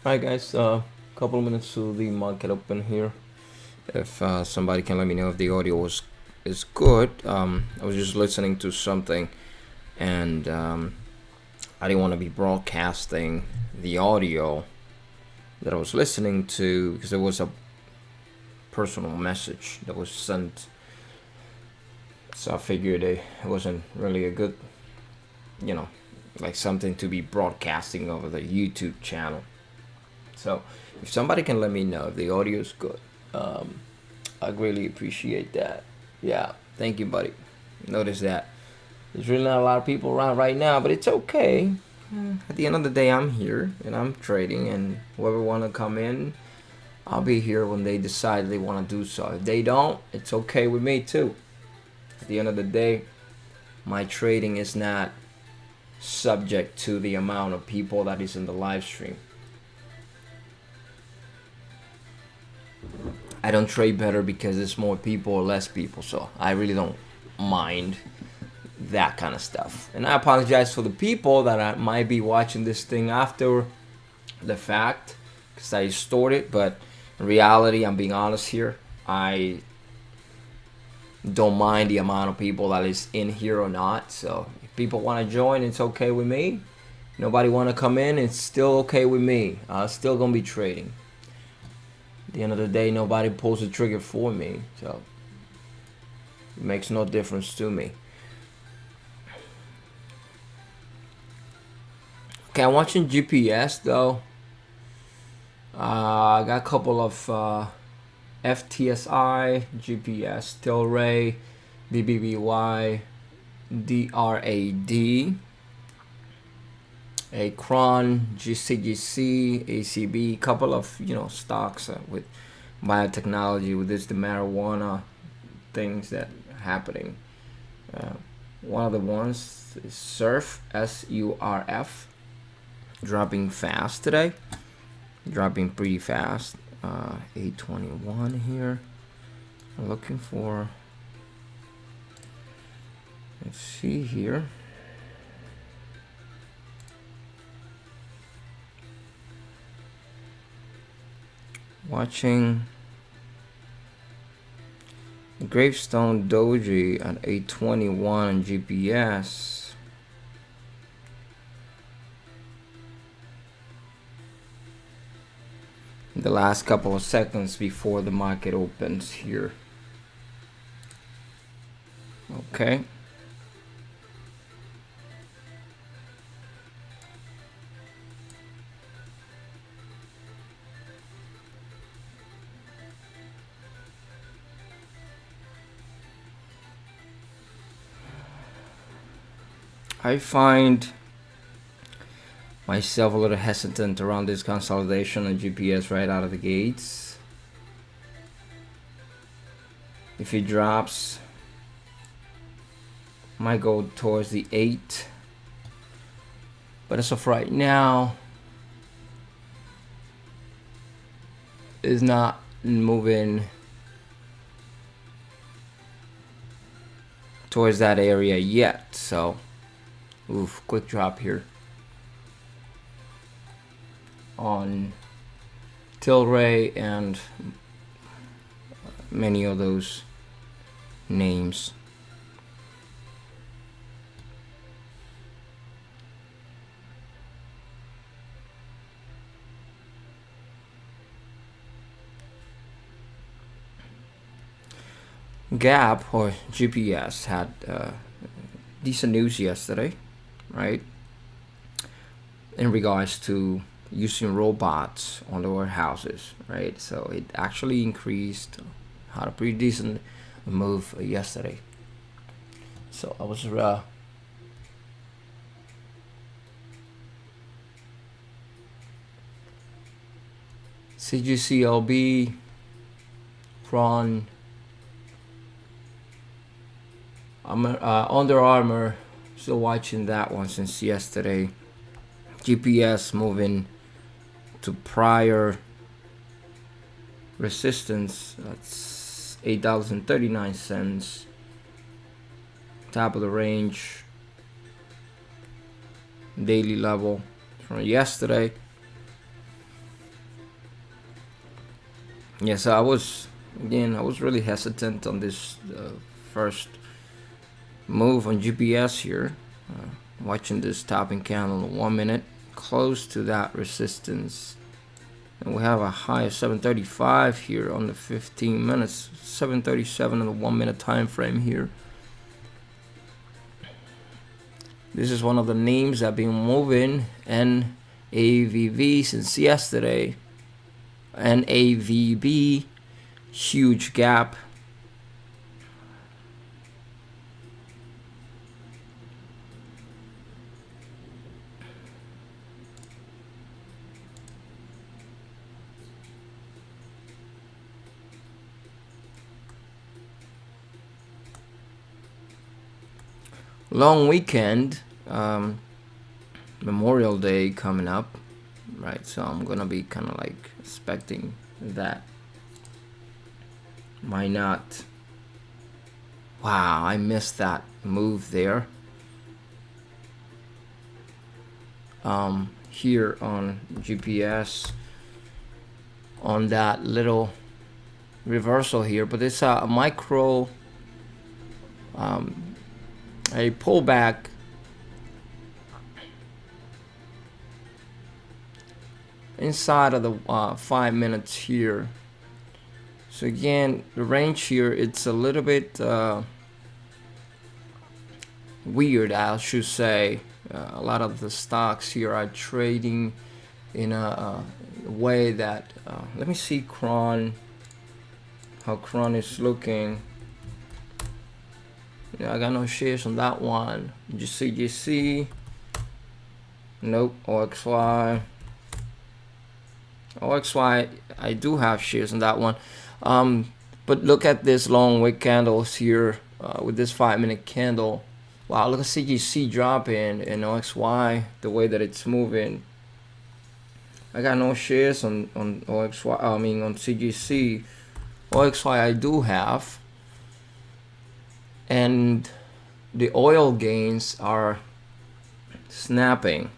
Hi guys, couple of minutes to the market open here. If somebody can let me know if the audio is good. I was just listening to something, and I didn't want to be broadcasting the audio that I was listening to because it was a personal message that was sent. So I figured it wasn't really a good, you know, like something to be broadcasting over the YouTube channel. So if somebody can let me know if the audio is good, I really appreciate that. Yeah, thank you, buddy. Notice that there's really not a lot of people around right now, but it's okay. At the end of the day, I'm here and I'm trading, and whoever want to come in, I'll be here when they decide they want to do so. If they don't, it's okay with me too. At the end of the day, my trading is not subject to the amount of people that is in the live stream. I don't trade better because there's more people or less people, so I really don't mind that kind of stuff. And I apologize for the people that might be watching this thing after the fact because I stored it, but in reality, I'm being honest here, I don't mind the amount of people that is in here or not. So if people want to join, it's okay with me. Nobody want to come in, it's still okay with me. I'm still gonna be trading. At the end of the day, nobody pulls the trigger for me, so it makes no difference to me. Okay, I'm watching GPS though. I got a couple of FTSI, GPS, Tilray, BBBY, DRAD, Akron, GCGC, ACB, couple of stocks with biotechnology with this the marijuana things that are happening. Uh, One of the ones is Surf, SURF, dropping fast today, dropping pretty fast. 821 here. I'm looking for. Let's see here. Watching Gravestone Doji at 821 on GPS. The last couple of seconds before the market opens here. Okay. I find myself a little hesitant around this consolidation on GPS right out of the gates. If it drops, might go towards the 8. But as of right now, is not moving towards that area yet. So, oof, quick drop here on Tilray and many of those names. Gap or GPS had decent news yesterday, right? In regards to using robots on the warehouses, right? So it actually increased, had a pretty decent move yesterday. So I was CGCLB, Cron, Under Armour, still watching that one since yesterday. GPS moving to prior resistance. That's $8.39. Top of the range. Daily level from yesterday. Yes, I was really hesitant on this first move on GPS here. Watching this topping candle in 1 minute, close to that resistance. And we have a high of 735 here on the 15 minutes, 737 on the 1 minute time frame here. This is one of the names that have been moving, NAVV, since yesterday. NAVB, huge gap. Long weekend, Memorial Day coming up, right? So I'm gonna be kind of like expecting that. Why not? Wow, I missed that move there. Here on GPS, on that little reversal here, but it's a micro, a pullback inside of the 5 minutes here. So again, the range here, it's a little bit weird, I should say. A lot of the stocks here are trading in a way that let me see how Cron is looking. Yeah, I got no shares on that one. GC, nope. OXY, I do have shares on that one. But look at this long wick candles here with this 5 minute candle. Wow, look at CGC dropping and OXY, the way that it's moving. I got no shares on OXY, I mean on CGC. OXY I do have. And the oil gains are snapping.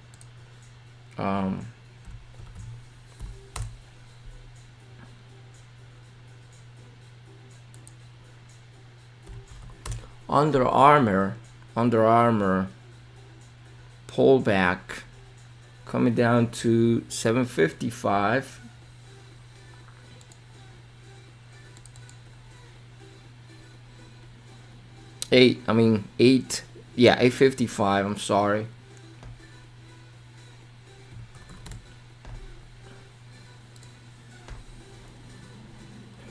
Under Armour pullback coming down to 755. Eight, yeah, 855, I'm sorry.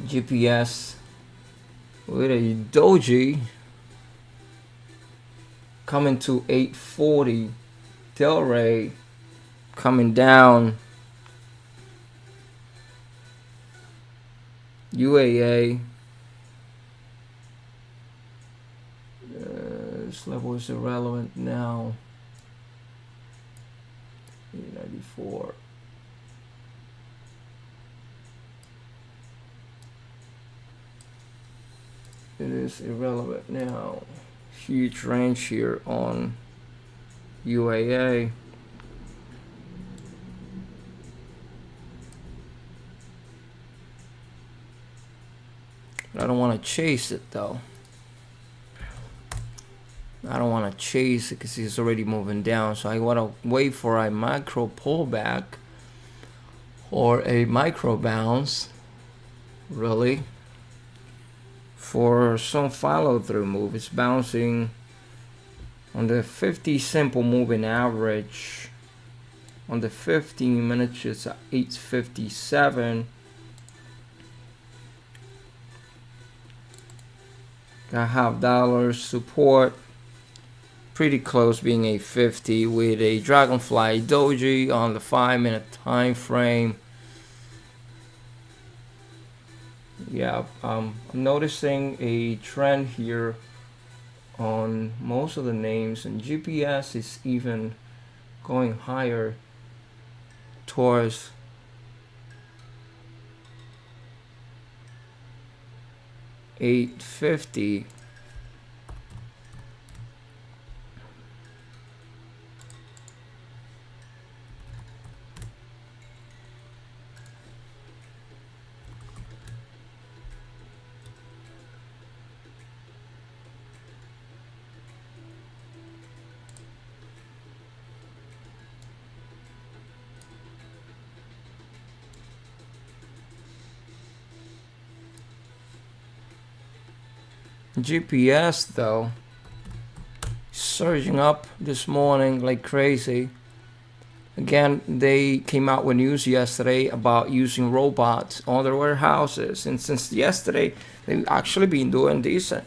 GPS with a doji coming to 840. Delray coming down. UAA, this level is irrelevant now. 894. It is irrelevant now. Huge range here on UAA. But I don't want to chase it though. I don't want to chase it because it's already moving down. So I want to wait for a micro pullback or a micro bounce, really, for some follow through move. It's bouncing on the 50 simple moving average. On the 15 minutes, it's at 857. Got $half support. Pretty close being 850 with a dragonfly doji on the 5 minute time frame. Yeah, I'm noticing a trend here on most of the names, and GPS is even going higher towards $850. GPS though, surging up this morning like crazy. Again, they came out with news yesterday about using robots on their warehouses, and since yesterday, they've actually been doing decent,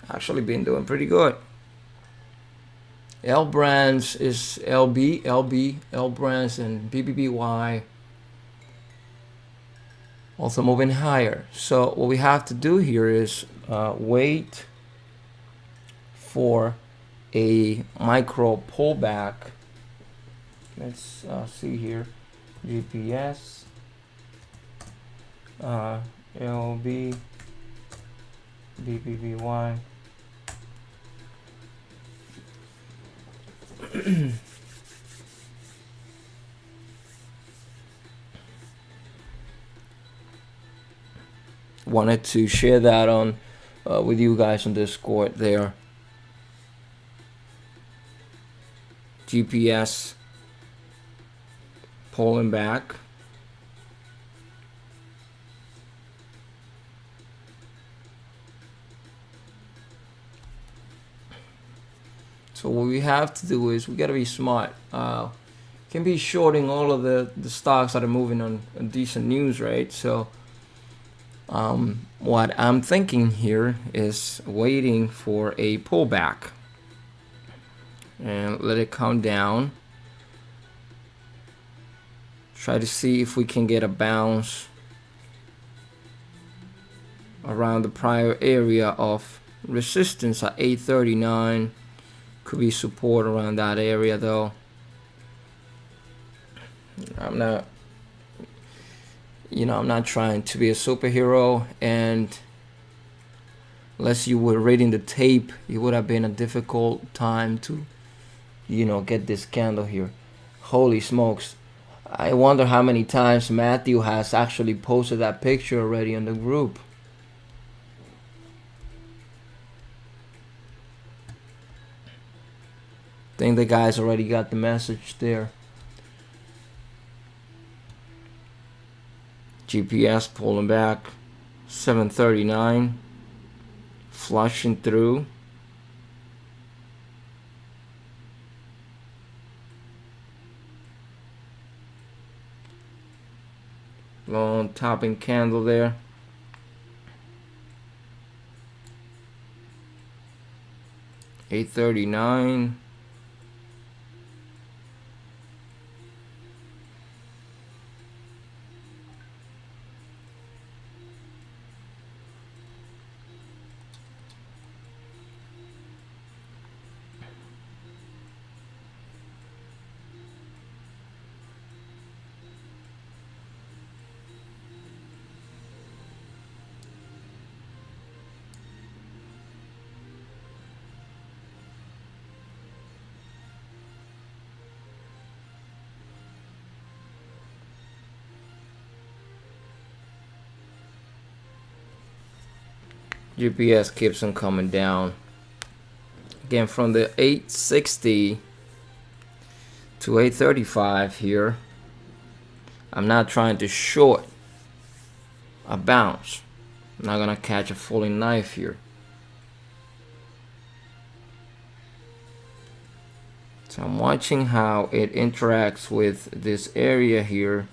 actually been doing pretty good. L brands is LB, LB, L brands, and BBBY also moving higher. So what we have to do here is wait for a micro pullback. Let's see here. GPS, LB, BBBY. Wanted to share that on with you guys on Discord there. GPS pulling back. So what we have to do is we got to be smart. Can be shorting all of the stocks that are moving on decent news, right? So what I'm thinking here is waiting for a pullback and let it come down. Try to see if we can get a bounce around the prior area of resistance at 839. Could be support around that area though. I'm not trying to be a superhero, and unless you were reading the tape, it would have been a difficult time to get this candle here. Holy smokes. I wonder how many times Matthew has actually posted that picture already on the group. I think the guys already got the message there. GPS pulling back, 739, flushing through. Long topping candle there. $8.39. GPS keeps on coming down. Again, from the 860 to 835 here. I'm not trying to short a bounce. I'm not gonna catch a falling knife here. So I'm watching how it interacts with this area here.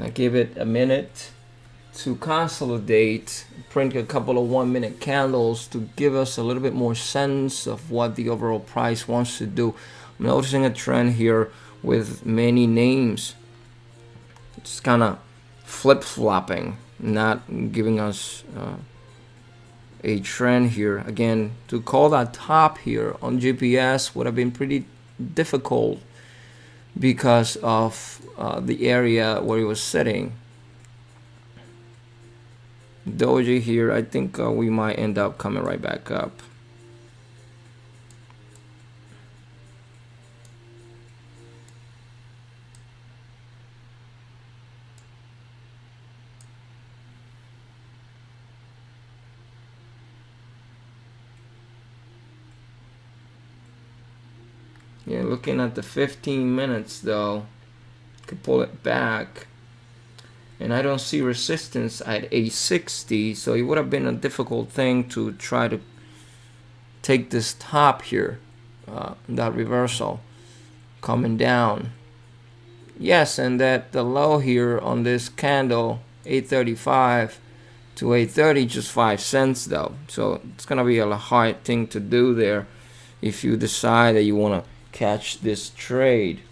I give it a minute to consolidate, print a couple of 1 minute candles to give us a little bit more sense of what the overall price wants to do. I'm noticing a trend here with many names. It's kind of flip-flopping, not giving us a trend here. Again, to call that top here on GPS would have been pretty difficult because of the area where it was sitting. Doji here, I think we might end up coming right back up. Yeah, looking at the 15 minutes though, Could pull it back, and I don't see resistance at 860, so it would have been a difficult thing to try to take this top here, that reversal coming down. Yes, and that the low here on this candle, 835 to 830, just 5 cents though. So it's gonna be a hard thing to do there if you decide that you want to catch this trade.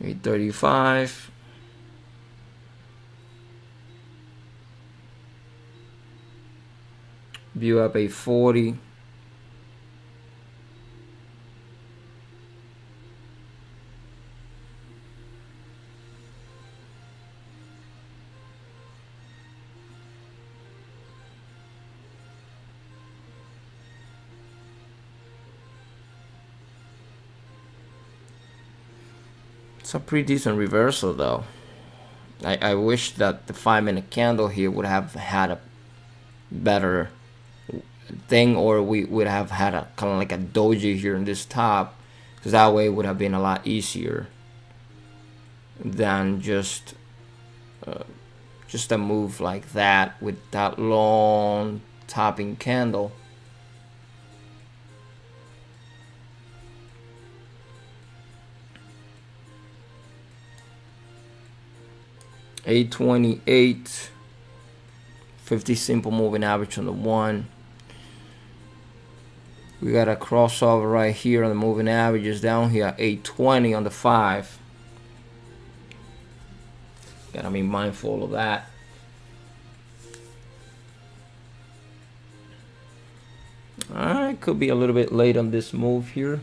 $835. View up 840. It's a pretty decent reversal though. I wish that the 5-minute candle here would have had a better thing, or we would have had a kind of like a doji here in this top, because that way it would have been a lot easier than just a move like that with that long topping candle. $828, 50 simple moving average on the 1. We got a crossover right here on the moving averages down here, 820 on the 5. Gotta be mindful of that. Alright, could be a little bit late on this move here.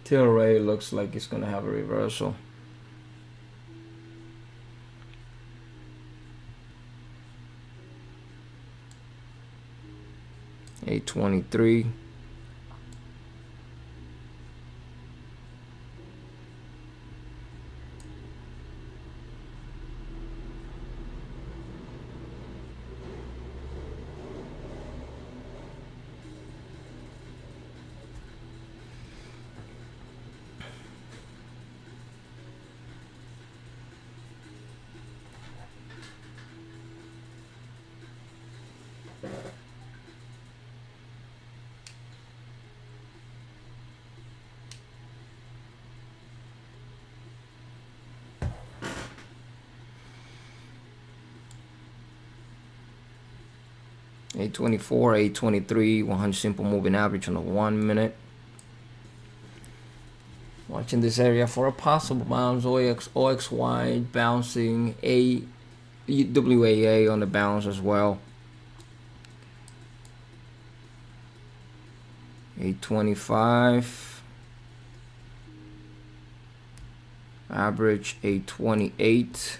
Tilray looks like it's gonna have a reversal. $823. $824, $823, 100 simple moving average on the 1 minute. Watching this area for a possible bounce. OXY bouncing, WAA on the bounce as well. 825. Average 828.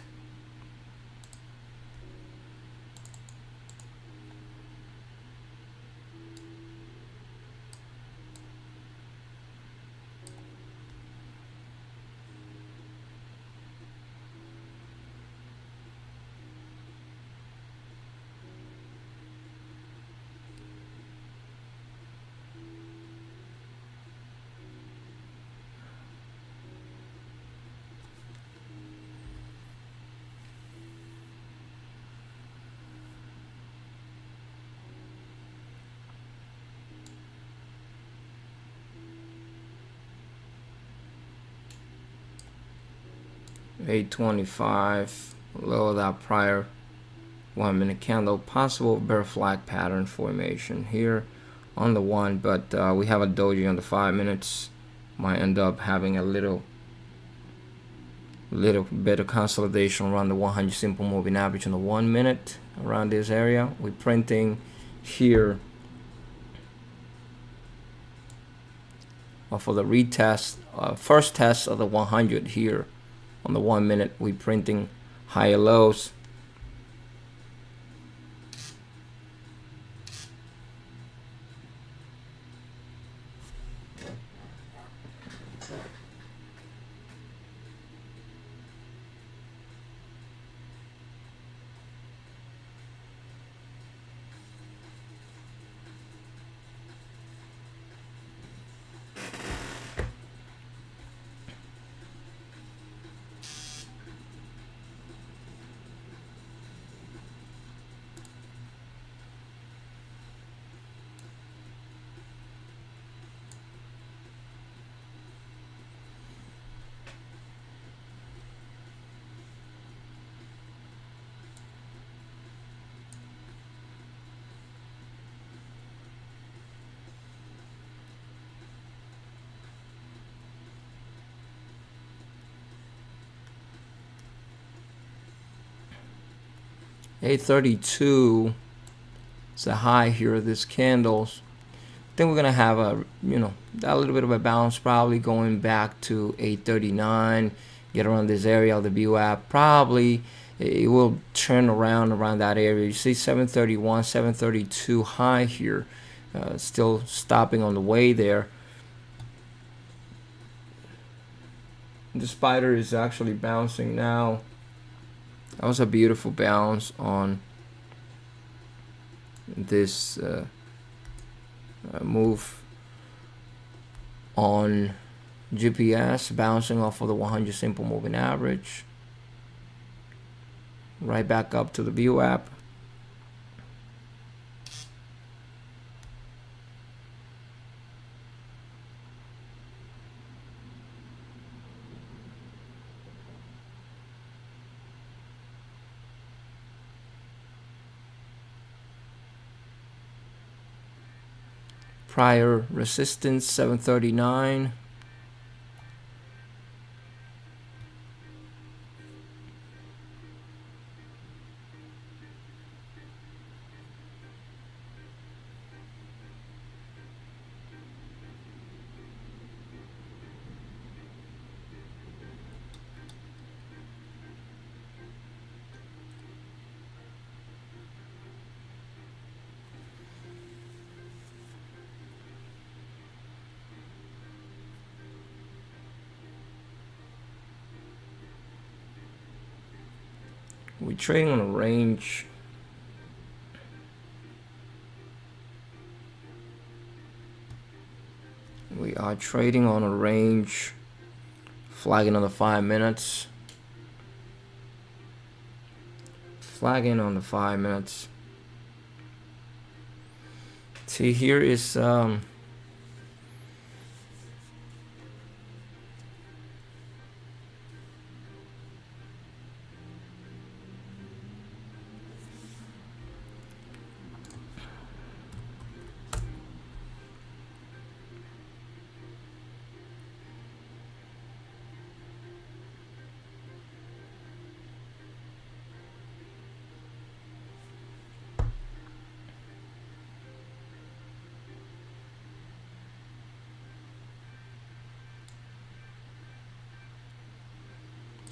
825, lower that prior 1 minute candle. Possible bear flag pattern formation here on the one, but we have a doji on the 5 minutes. Might end up having a little bit of consolidation around the 100 simple moving average on the 1 minute around this area. We're printing here for the retest, first test of the 100 here on the 1 minute. We're printing higher lows. $832 is the high here of this candles. I think we're gonna have a a little bit of a bounce, probably going back to 839, get around this area of the VWAP. Probably it will turn around that area. You see 731, 732 high here, still stopping on the way there. The spider is actually bouncing now. That was a beautiful bounce on this move on GPS, bouncing off of the 100 simple moving average, right back up to the VWAP. Prior resistance 739. We're trading on a range. We are trading on a range, flagging on the 5 minutes. Flagging on the 5 minutes. See, here is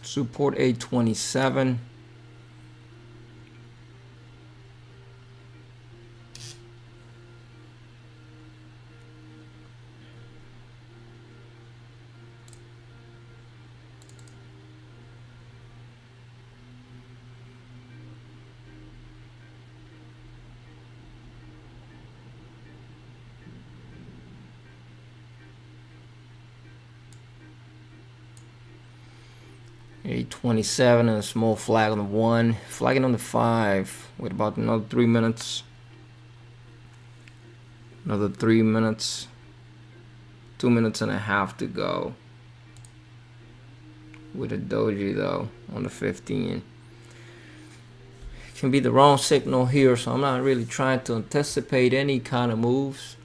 support 827. $827 and a small flag on the 1, flagging on the 5 with about another 3 minutes. Another 3 minutes, 2 minutes and a half to go. with a doji though on the 15. Can be the wrong signal here, so I'm not really trying to anticipate any kind of moves.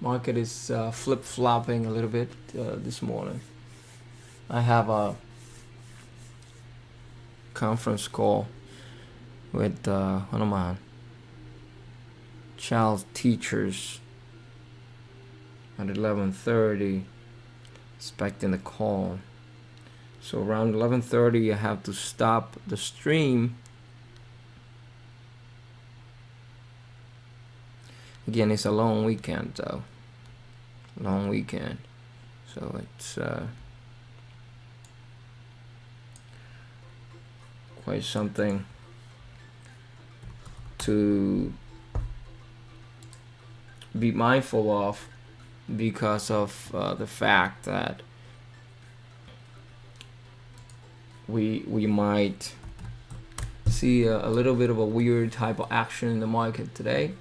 Market is flip-flopping a little bit this morning. I have a conference call with one of my child's teachers at 11:30, expecting a call. So around 11:30 I have to stop the stream. Again, it's a long weekend though. Long weekend. So it's quite something to be mindful of, because of the fact that we might see a little bit of a weird type of action in the market today.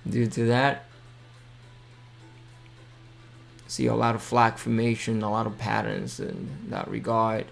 Due to that, see a lot of flag formation, a lot of patterns in that regard.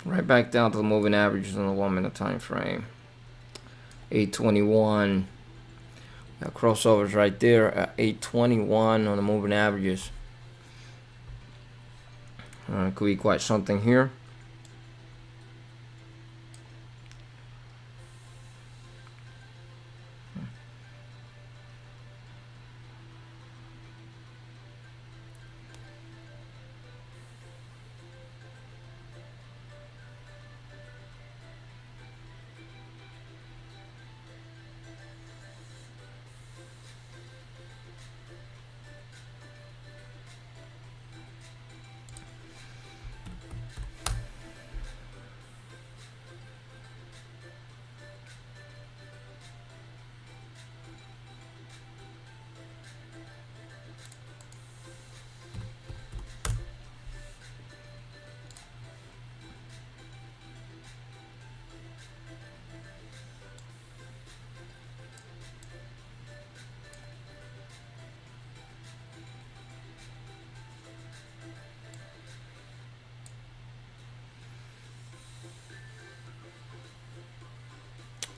Right back down to the moving averages on the 1 minute time frame. 821. Got crossovers right there at 821 on the moving averages. Could be quite something here.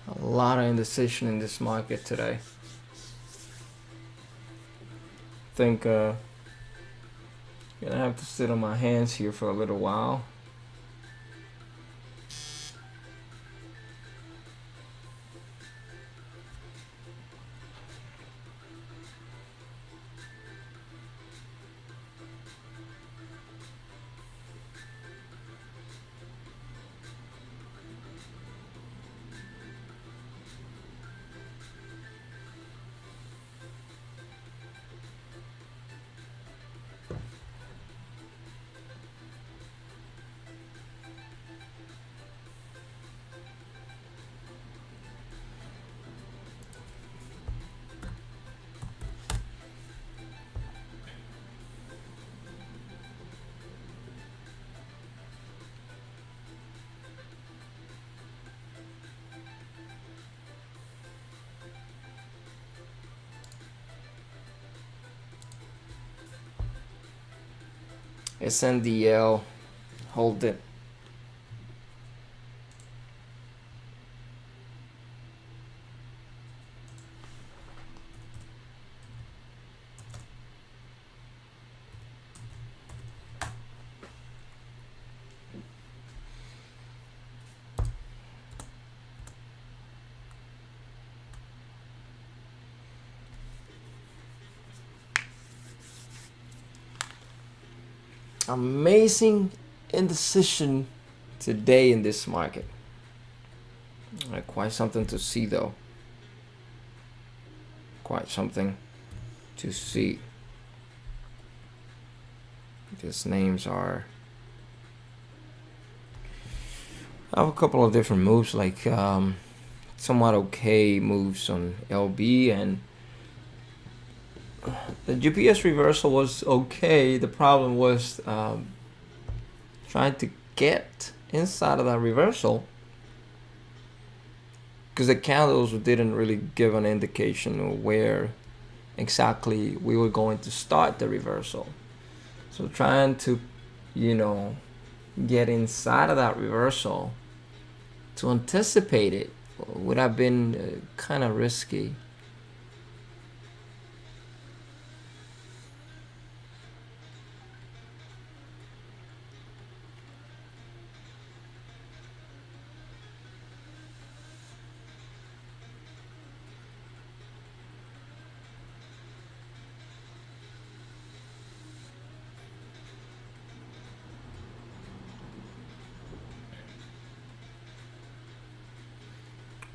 A lot of indecision in this market today. I think gonna have to sit on my hands here for a little while. SNDL, hold it. Amazing indecision today in this market. Quite something to see though. Quite something to see. These names are. I have a couple of different moves, like somewhat okay moves on LB, and the GPS reversal was okay. The problem was trying to get inside of that reversal, because the candles didn't really give an indication of where exactly we were going to start the reversal. So trying to, get inside of that reversal to anticipate it would have been kind of risky.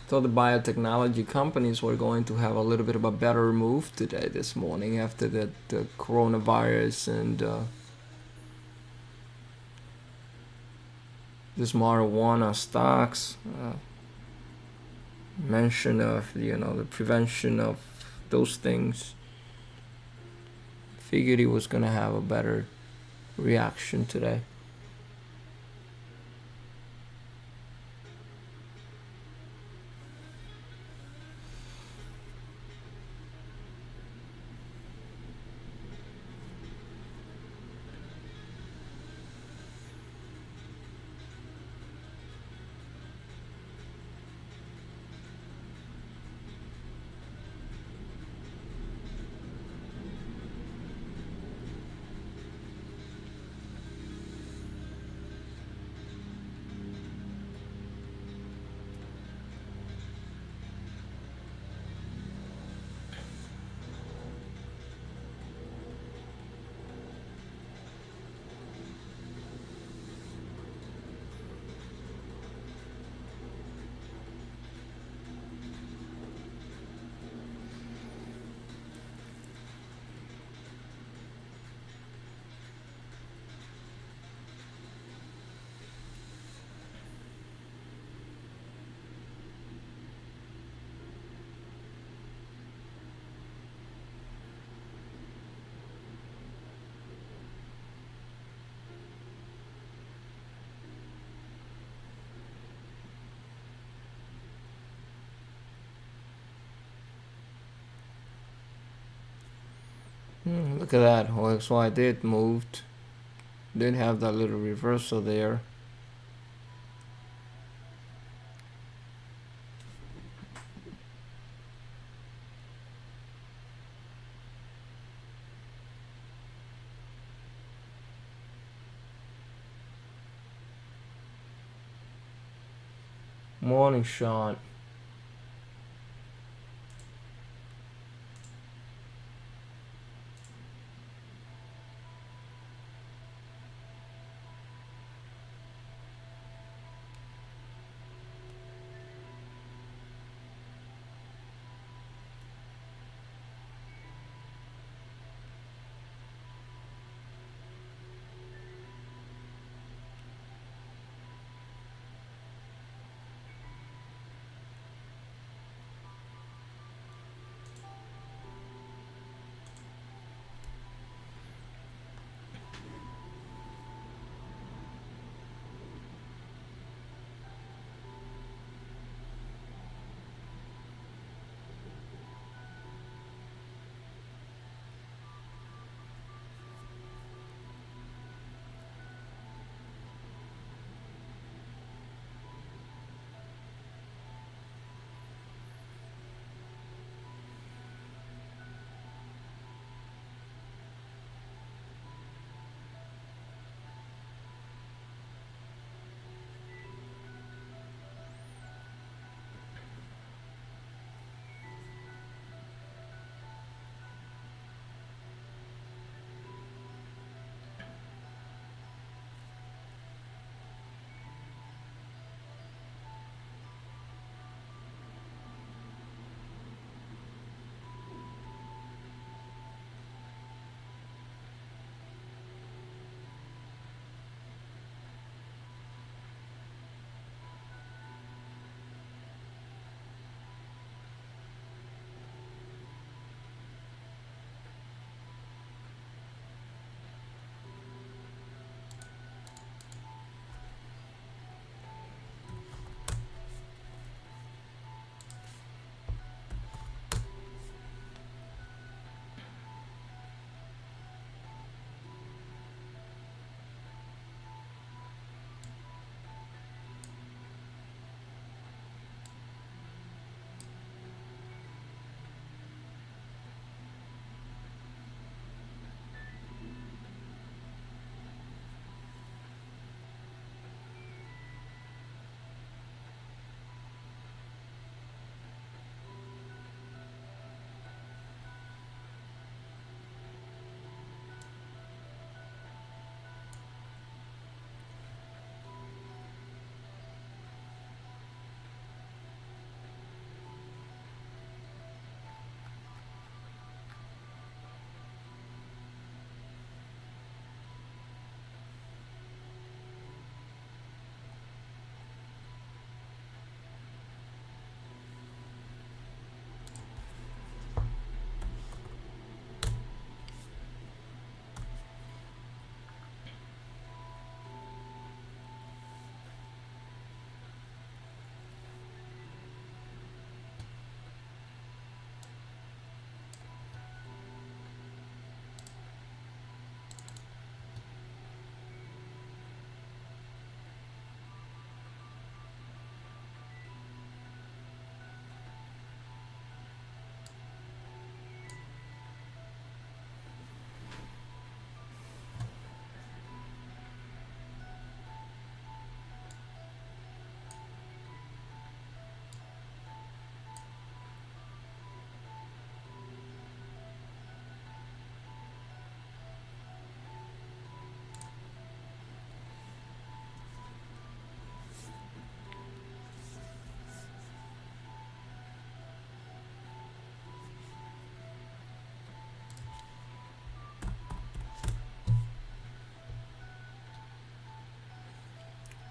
So the biotechnology companies were going to have a little bit of a better move today, this morning, after the coronavirus and this marijuana stocks. Mention of the prevention of those things. Figured he was gonna have a better reaction today. Look at that. OXY did moved. Did have that little reversal there. Morning, Sean.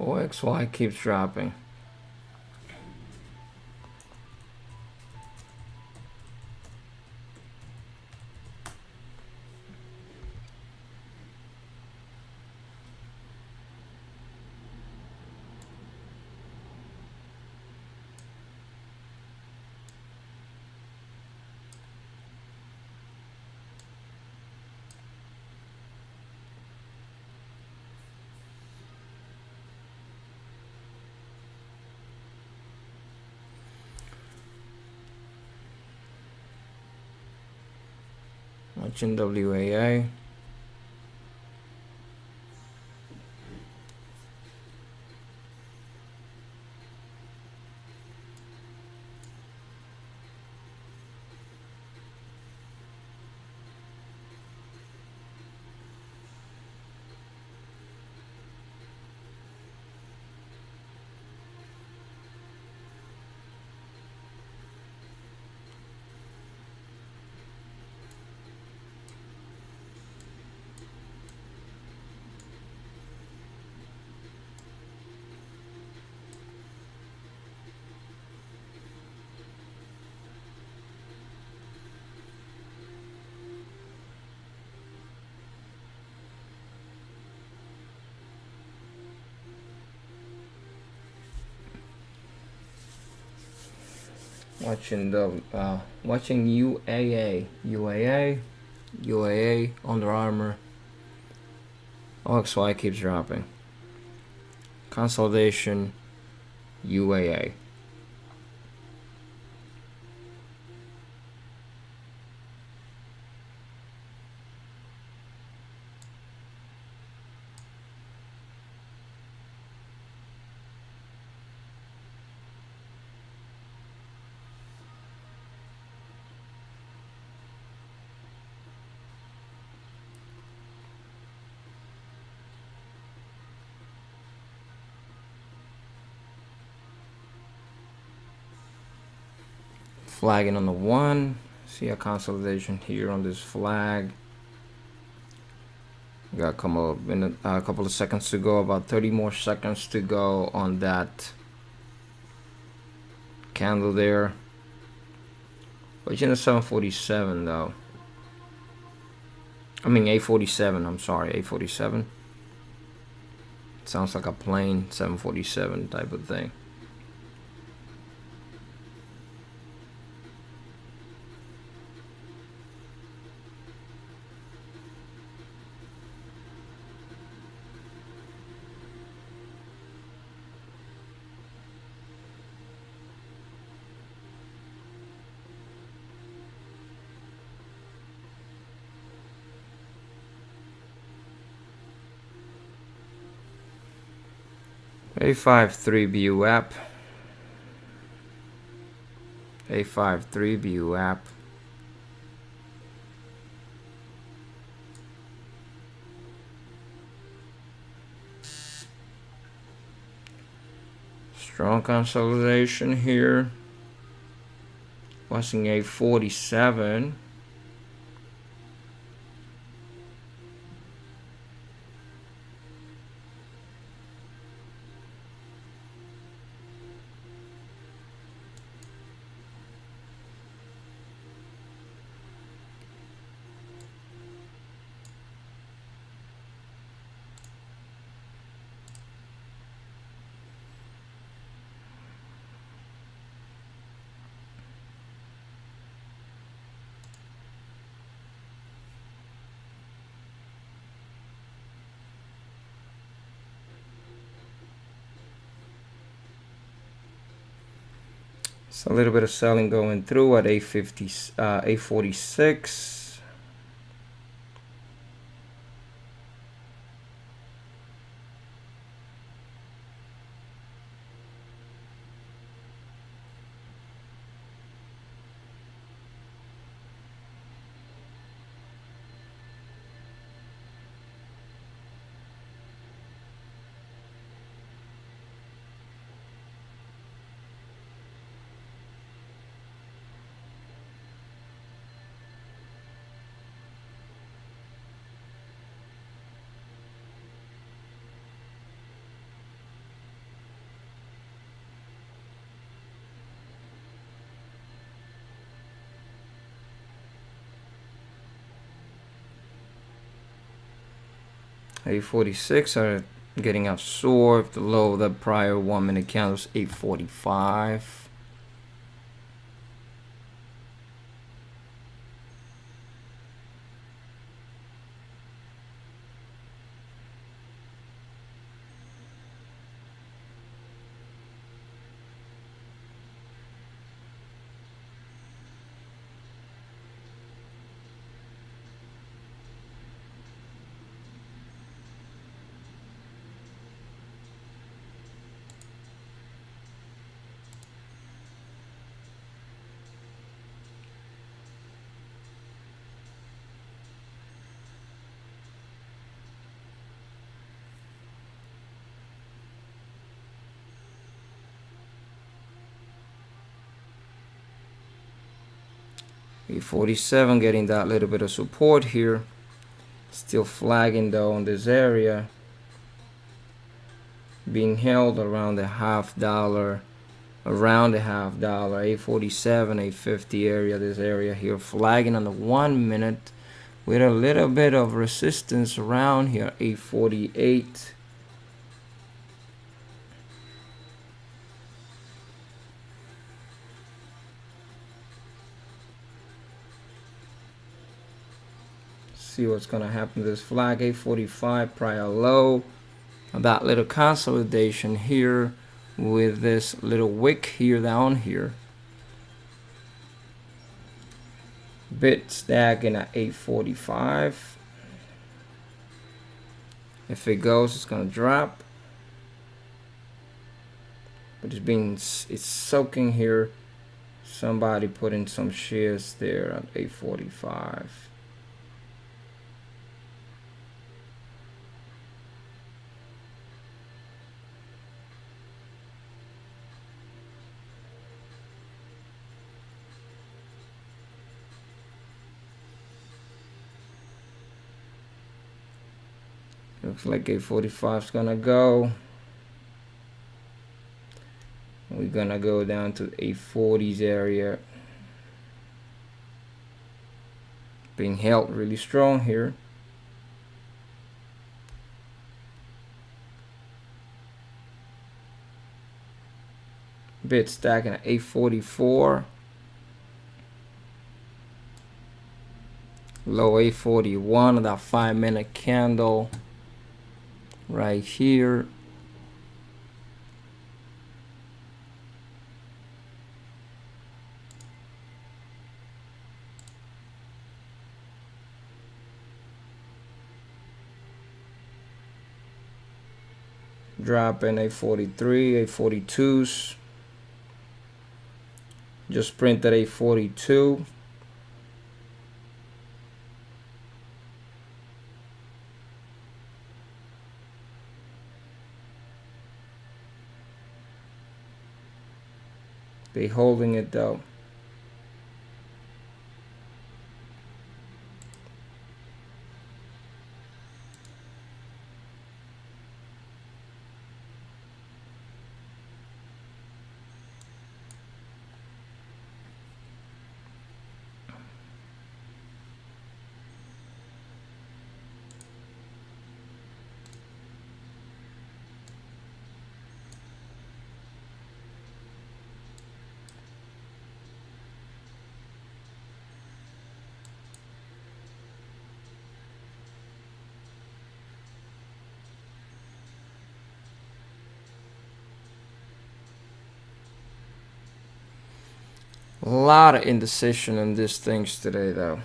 OXY keeps dropping. Watching WAA. Watching the watching UAA, Under Armour. OXY keeps dropping. Consolidation, UAA. Flagging on the 1. See a consolidation here on this flag. We got a couple of seconds to go, about 30 more seconds to go on that candle there. Watching the 747 though. I mean 847, I'm sorry, 847. Sounds like a plane, 747 type of thing. A53 BUAP. A53 BUAP. Strong consolidation here. Watching A47. So a little bit of selling going through at A46. A46 are getting absorbed. The low of the prior 1 minute candle was 845. A47 getting that little bit of support here. Still flagging though on this area. Being held around the $0.50. Around the $0.50. A47, A50 area. This area here flagging on the 1 minute with a little bit of resistance around here. A48. see what's gonna happen to this flag. 845 prior low. That little consolidation here with this little wick here down here. Bit stacking at 845. If it goes, it's gonna drop. But it's soaking here. Somebody put in some shares there at 845. Looks like 845 is gonna go. We're gonna go down to 840s area. Being held really strong here. Bit stacking at 844. Low 841 of that 5-minute candle right here. Dropping 843, 842s. Just printed 842. They holding it though. A lot of indecision in these things today though.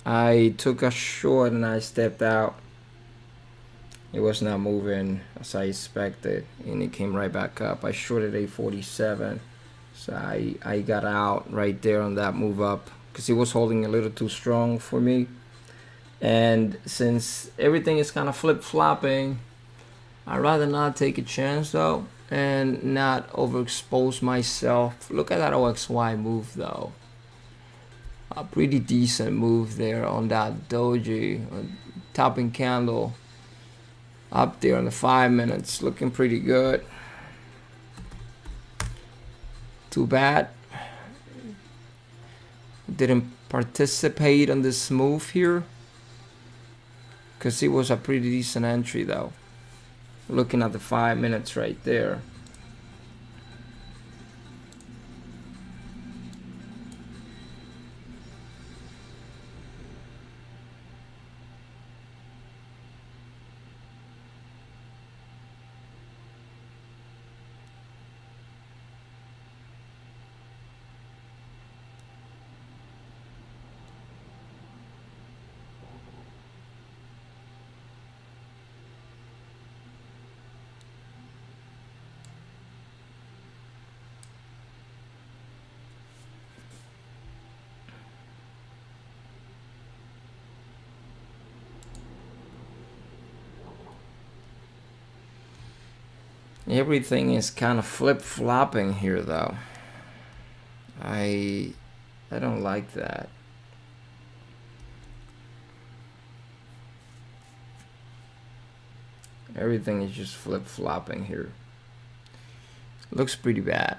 I took a short and I stepped out. It was not moving as I expected and it came right back up. I shorted 847, so I got out right there on that move up because it was holding a little too strong for me. And since everything is kind of flip-flopping, I'd rather not take a chance though and not overexpose myself. Look at that OXY move though. A pretty decent move there on that doji, topping candle up there on the 5 minutes, looking pretty good. Too bad didn't participate on this move here because it was a pretty decent entry though. Looking at the 5 minutes right there. Everything is kind of flip-flopping here though. I don't like that. Everything is just flip-flopping here. Looks pretty bad.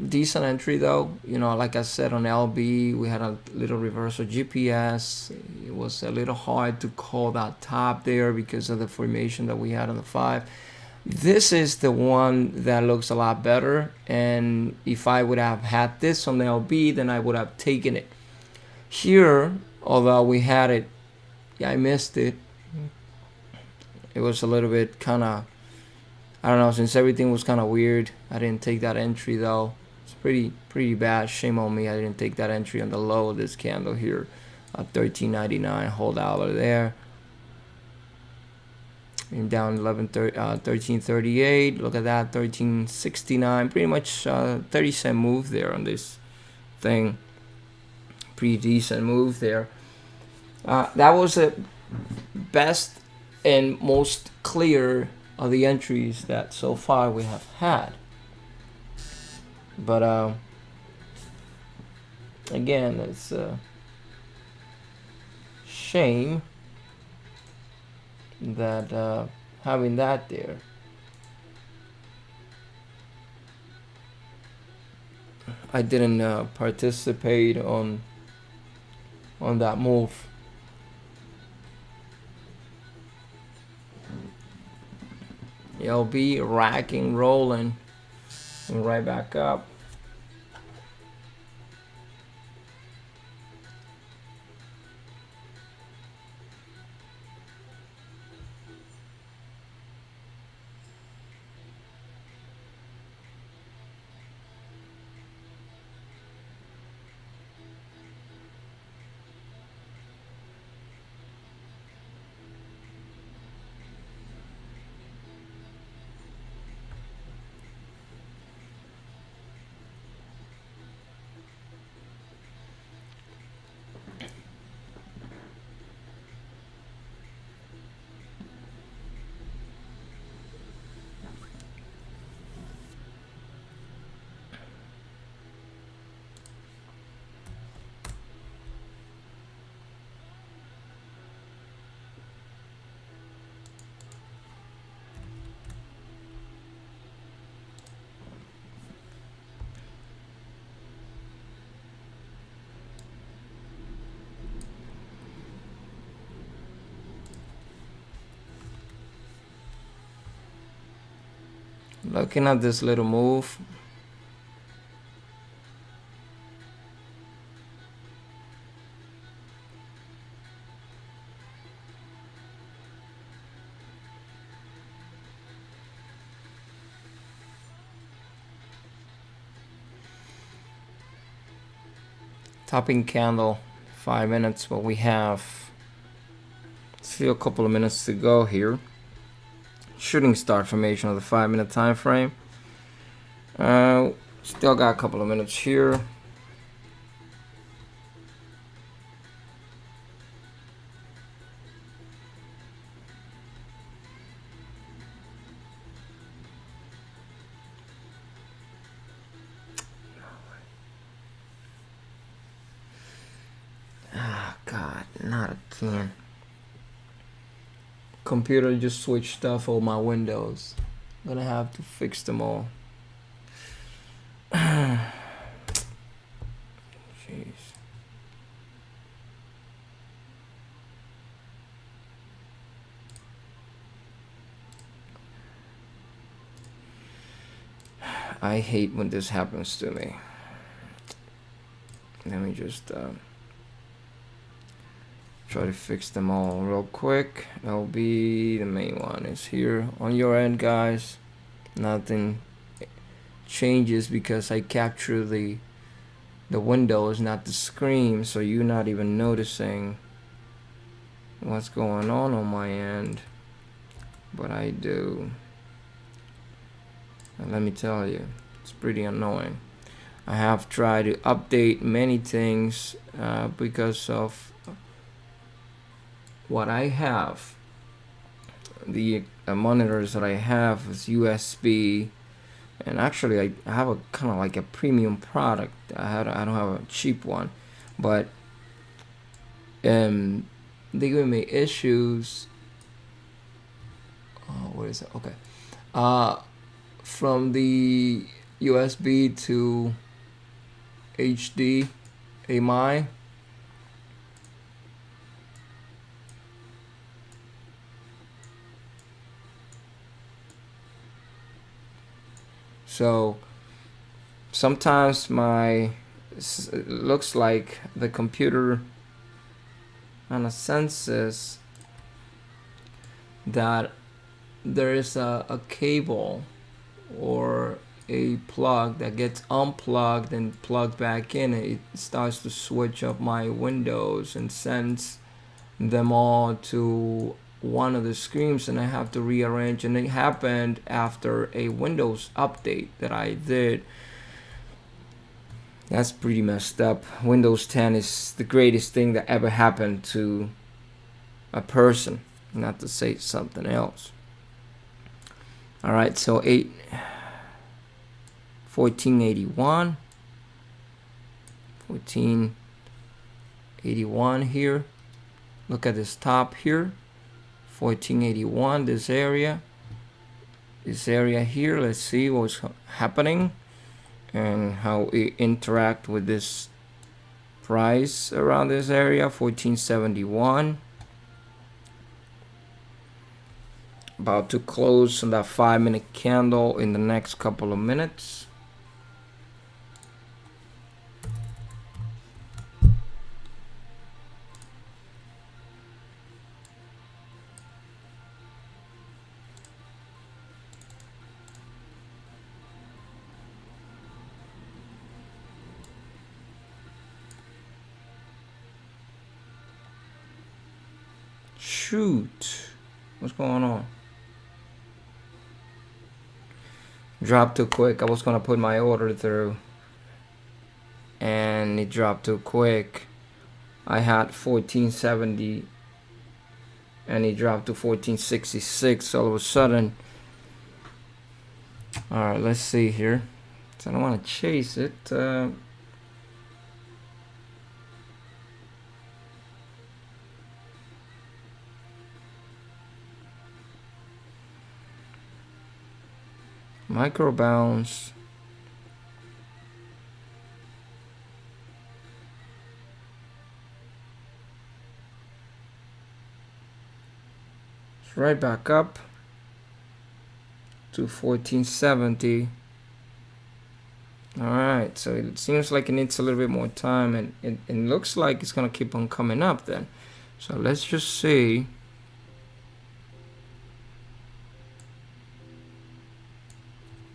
Decent entry though, you know, like I said on LB, we had a little reversal. GPS, it was a little hard to call that top there because of the formation that we had on the 5. This is the one that looks a lot better, and if I would have had this on the LB, then I would have taken it. Here, although we had it, yeah, I missed it. It was a little bit kind of, I don't know, since everything was kind of weird. I didn't take that entry though. It's pretty bad. Shame on me. I didn't take that entry on the low of this candle here at 13.99. Hold out there. And down 13.38. Look at that, 13.69. Pretty much 30-cent move there on this thing. Pretty decent move there. That was the best and most clear of the entries that so far we have had. But again, it's a shame that having that there. I didn't participate on that move. LB racking, rolling, and right back up. Looking at this little move. Topping candle, 5 minutes, but we have still a couple of minutes to go here. Shooting star formation of the 5-minute time frame. Still got a couple of minutes here. Ah, God, not again. Computer just switched off all my windows. I'm gonna have to fix them all. Jeez. I hate when this happens to me. Let me just try to fix them all real quick. That'll be the main one is here on your end, guys. Nothing changes because I capture the windows, not the screen, so you're not even noticing what's going on my end, but I do. And let me tell you, it's pretty annoying. I have tried to update many things because of what I have. The monitors that I have is USB, and actually I have a kind of like a premium product. I don't have a cheap one, but they give me issues. Oh, what is it? Okay, from the USB to HDMI. So sometimes my it looks like the computer kind of senses that there is a cable or a plug that gets unplugged and plugged back in. It starts to switch up my windows and sends them all to one of the screens, and I have to rearrange. And it happened after a Windows update that I did. That's pretty messed up. Windows 10 is the greatest thing that ever happened to a person, not to say something else. All right, so 1481 here. Look at this top here, 1481, this area here. Let's see what's happening and how it interact with this price around this area, 1471. About to close on that 5-minute candle in the next couple of minutes. Shoot, what's going on? Dropped too quick. I was gonna put my order through and it dropped too quick. I had 1470 and it dropped to 1466 all of a sudden. All right, let's see here. So I don't want to chase it. Micro bounce. It's right back up to 1470. All right, so it seems like it needs a little bit more time, and it looks like it's gonna keep on coming up then. So let's just see.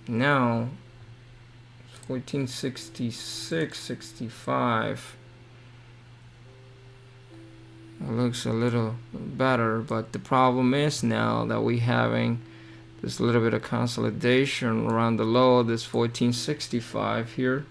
Now 1466, 65. It looks a little better, but the problem is now that we're having this little bit of consolidation around the low, this 1465 here.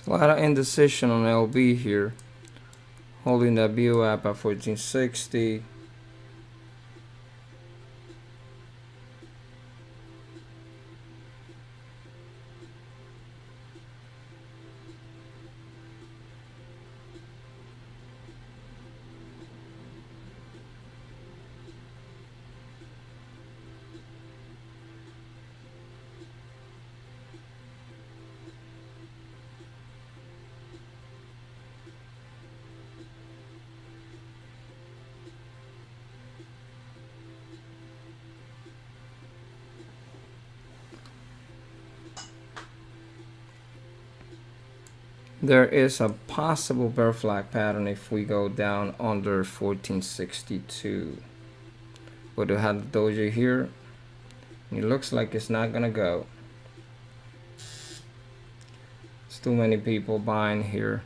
A lot of indecision on LB here. Holding that VWAP at 1460. There is a possible bear flag pattern if we go down under 1462. But we have the doji here. It looks like it's not gonna go. It's too many people buying here.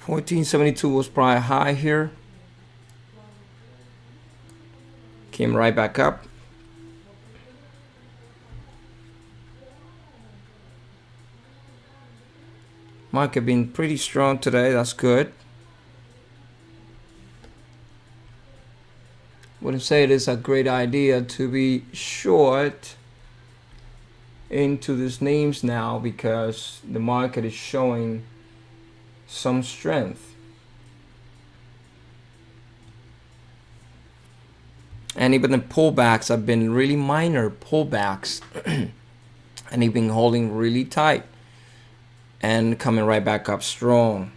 $14.72 was probably high here. Came right back up. Market been pretty strong today. That's good. Wouldn't say it is a great idea to be short into these names now because the market is showing some strength. And even the pullbacks have been really minor pullbacks. And they've been holding really tight and coming right back up strong.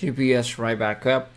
GPS right back up.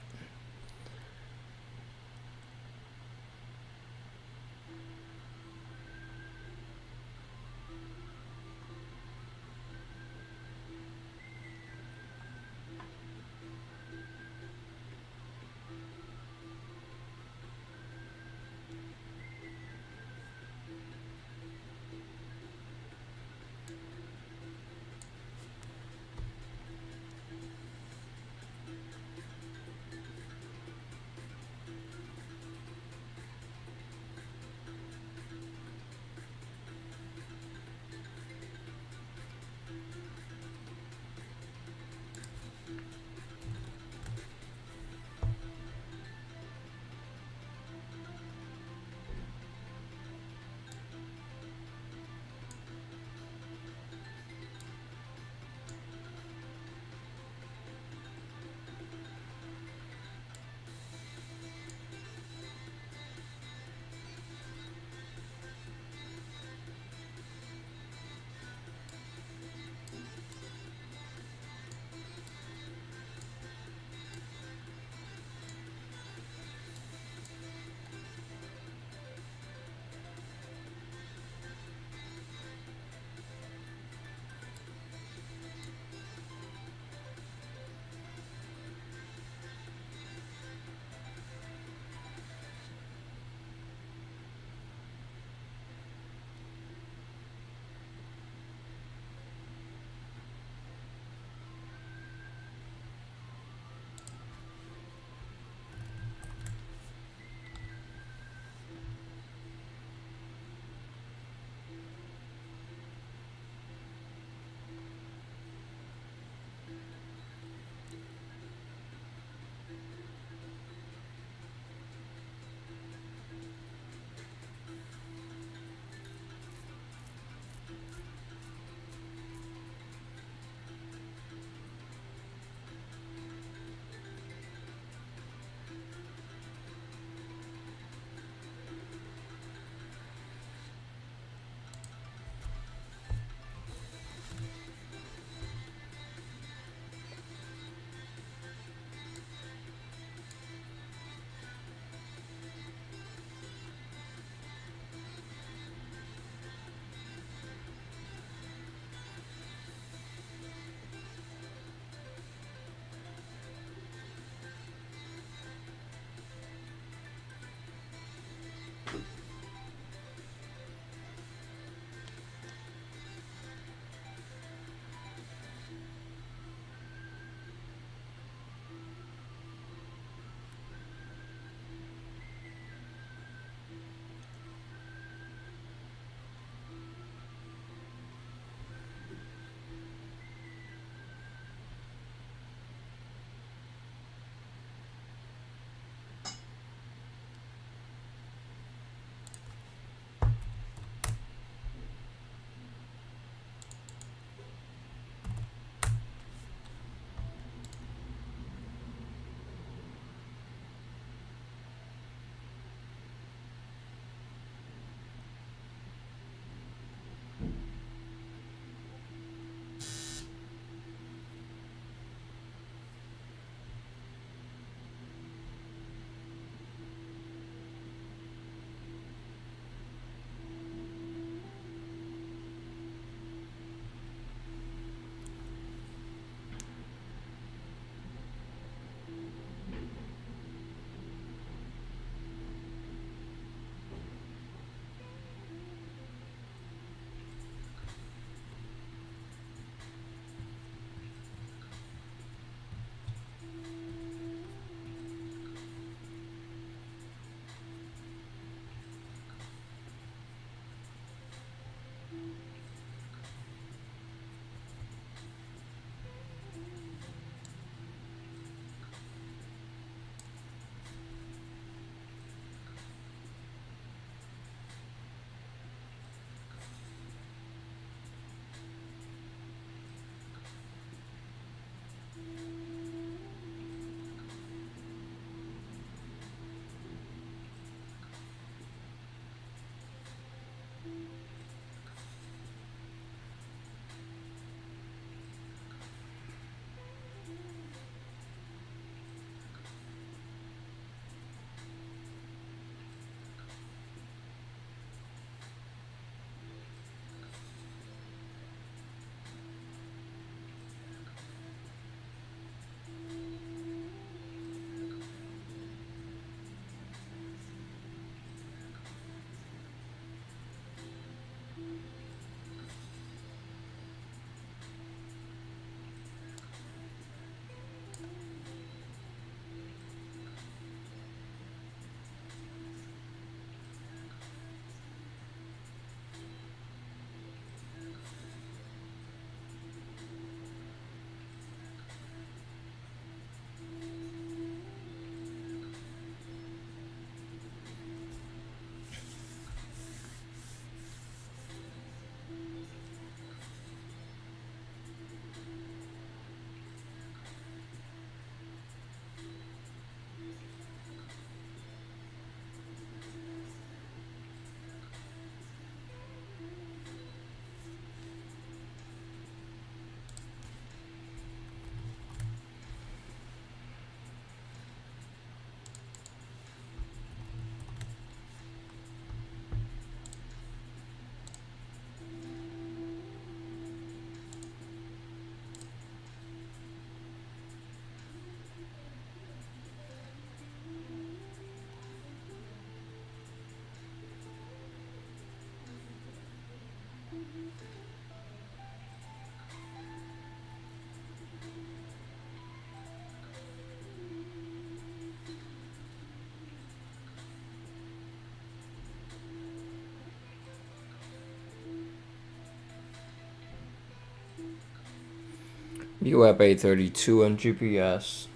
UAP 832 and GPS.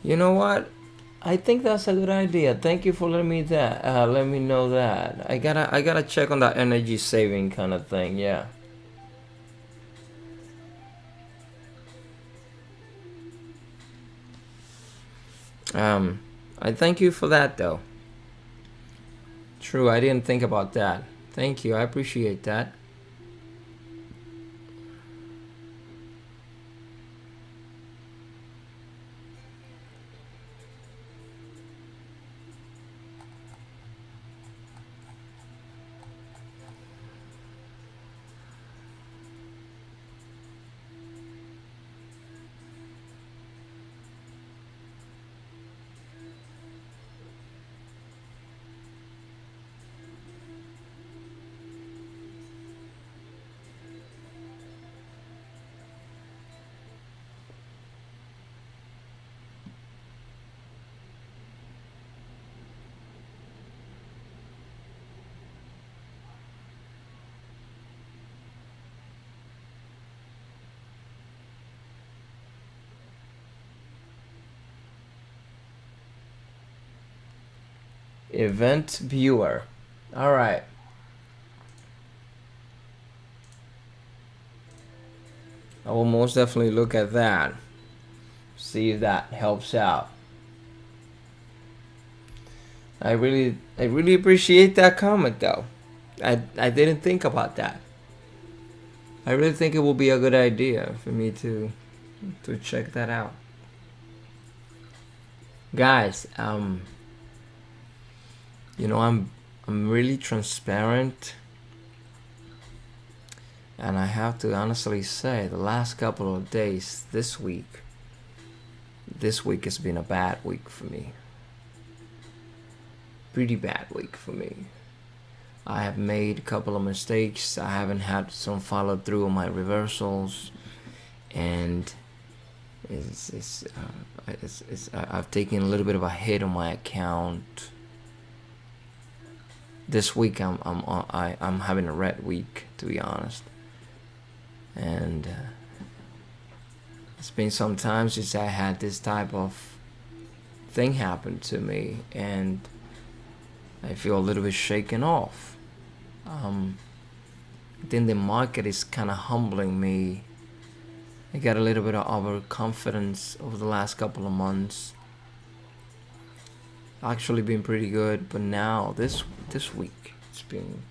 You know what? I think that's a good idea. Thank you for letting me that. Let me know that. I gotta check on that energy saving kind of thing. Yeah. Um, I thank you for that though. True, I didn't think about that. Thank you. I appreciate that. Event viewer. All right. I will most definitely look at that. See if that helps out. I really appreciate that comment though. I didn't think about that. I really think it will be a good idea for me to check that out. Guys, I'm really transparent, and I have to honestly say the last couple of days this week has been a bad week for me. Pretty bad week for me. I have made a couple of mistakes. I haven't had some follow through on my reversals, and I've taken a little bit of a hit on my account. This week I'm having a red week, to be honest, and it's been some time since I had this type of thing happen to me, and I feel a little bit shaken off. I think the market is kind of humbling me. I got a little bit of overconfidence over the last couple of months. Actually been pretty good, but now this week it's been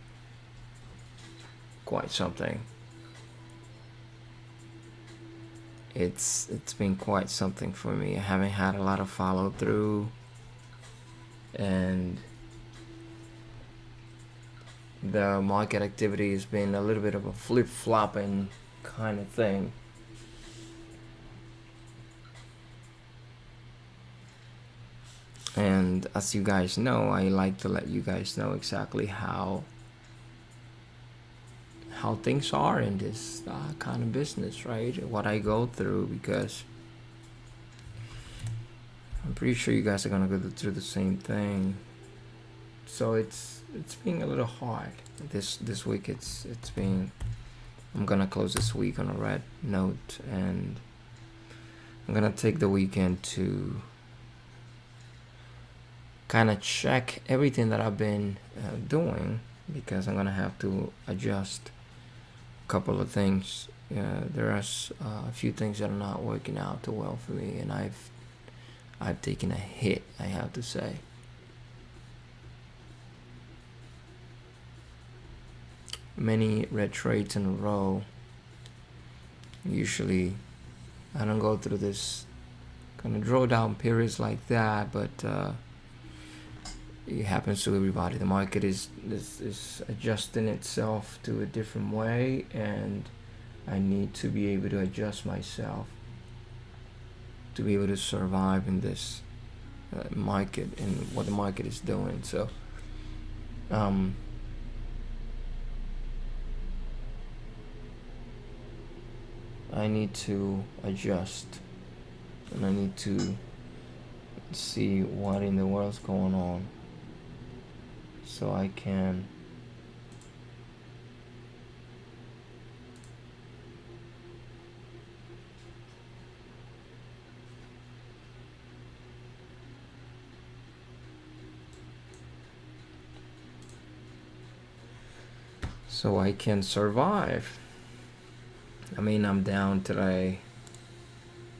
quite something. It's been quite something for me. I haven't had a lot of follow through, and the market activity has been a little bit of a flip flopping kind of thing. And as you guys know, I like to let you guys know exactly how things are in this kind of business, right? What I go through, because I'm pretty sure you guys are gonna go through the same thing. So it's been a little hard this week. It's been. I'm gonna close this week on a red note, and I'm gonna take the weekend to kind of check everything that I've been doing, because I'm gonna have to adjust a couple of things. There are a few things that are not working out too well for me, and I've taken a hit, I have to say. Many red trades in a row. Usually I don't go through this kind of drawdown periods like that, but it happens to everybody. The market is adjusting itself to a different way, and I need to be able to adjust myself to be able to survive in this market and what the market is doing. So I need to adjust, and I need to see what in the world's going on so I can survive. I mean, I'm down today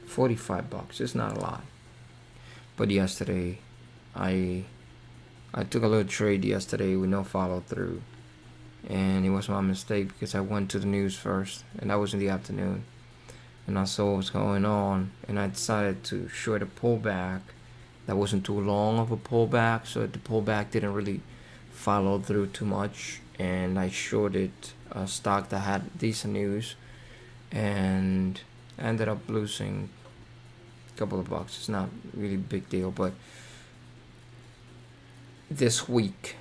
$45. It's not a lot, but yesterday I took a little trade yesterday with no follow through, and it was my mistake because I went to the news first, and that was in the afternoon, and I saw what was going on, and I decided to short a pullback. That wasn't too long of a pullback, so the pullback didn't really follow through too much, and I shorted a stock that had decent news, and I ended up losing a couple of bucks. It's not really a big deal, but this week,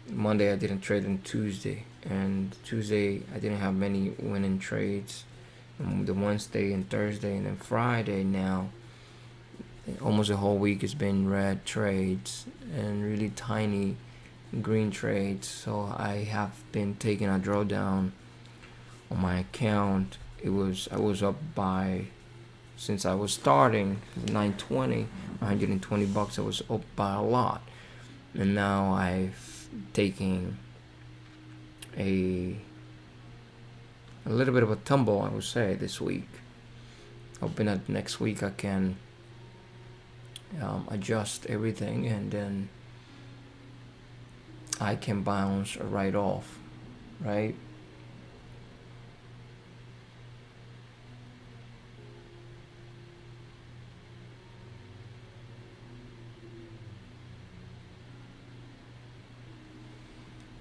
Monday I didn't trade, and Tuesday I didn't have many winning trades. The Wednesday and Thursday, and then Friday now, almost a whole week has been red trades and really tiny green trades. So I have been taking a drawdown on my account. I was up by, since I was starting 920, $120. I was up by a lot, and now I've taken a little bit of a tumble, I would say, this week. Hoping that next week I can adjust everything, and then I can bounce right off, right?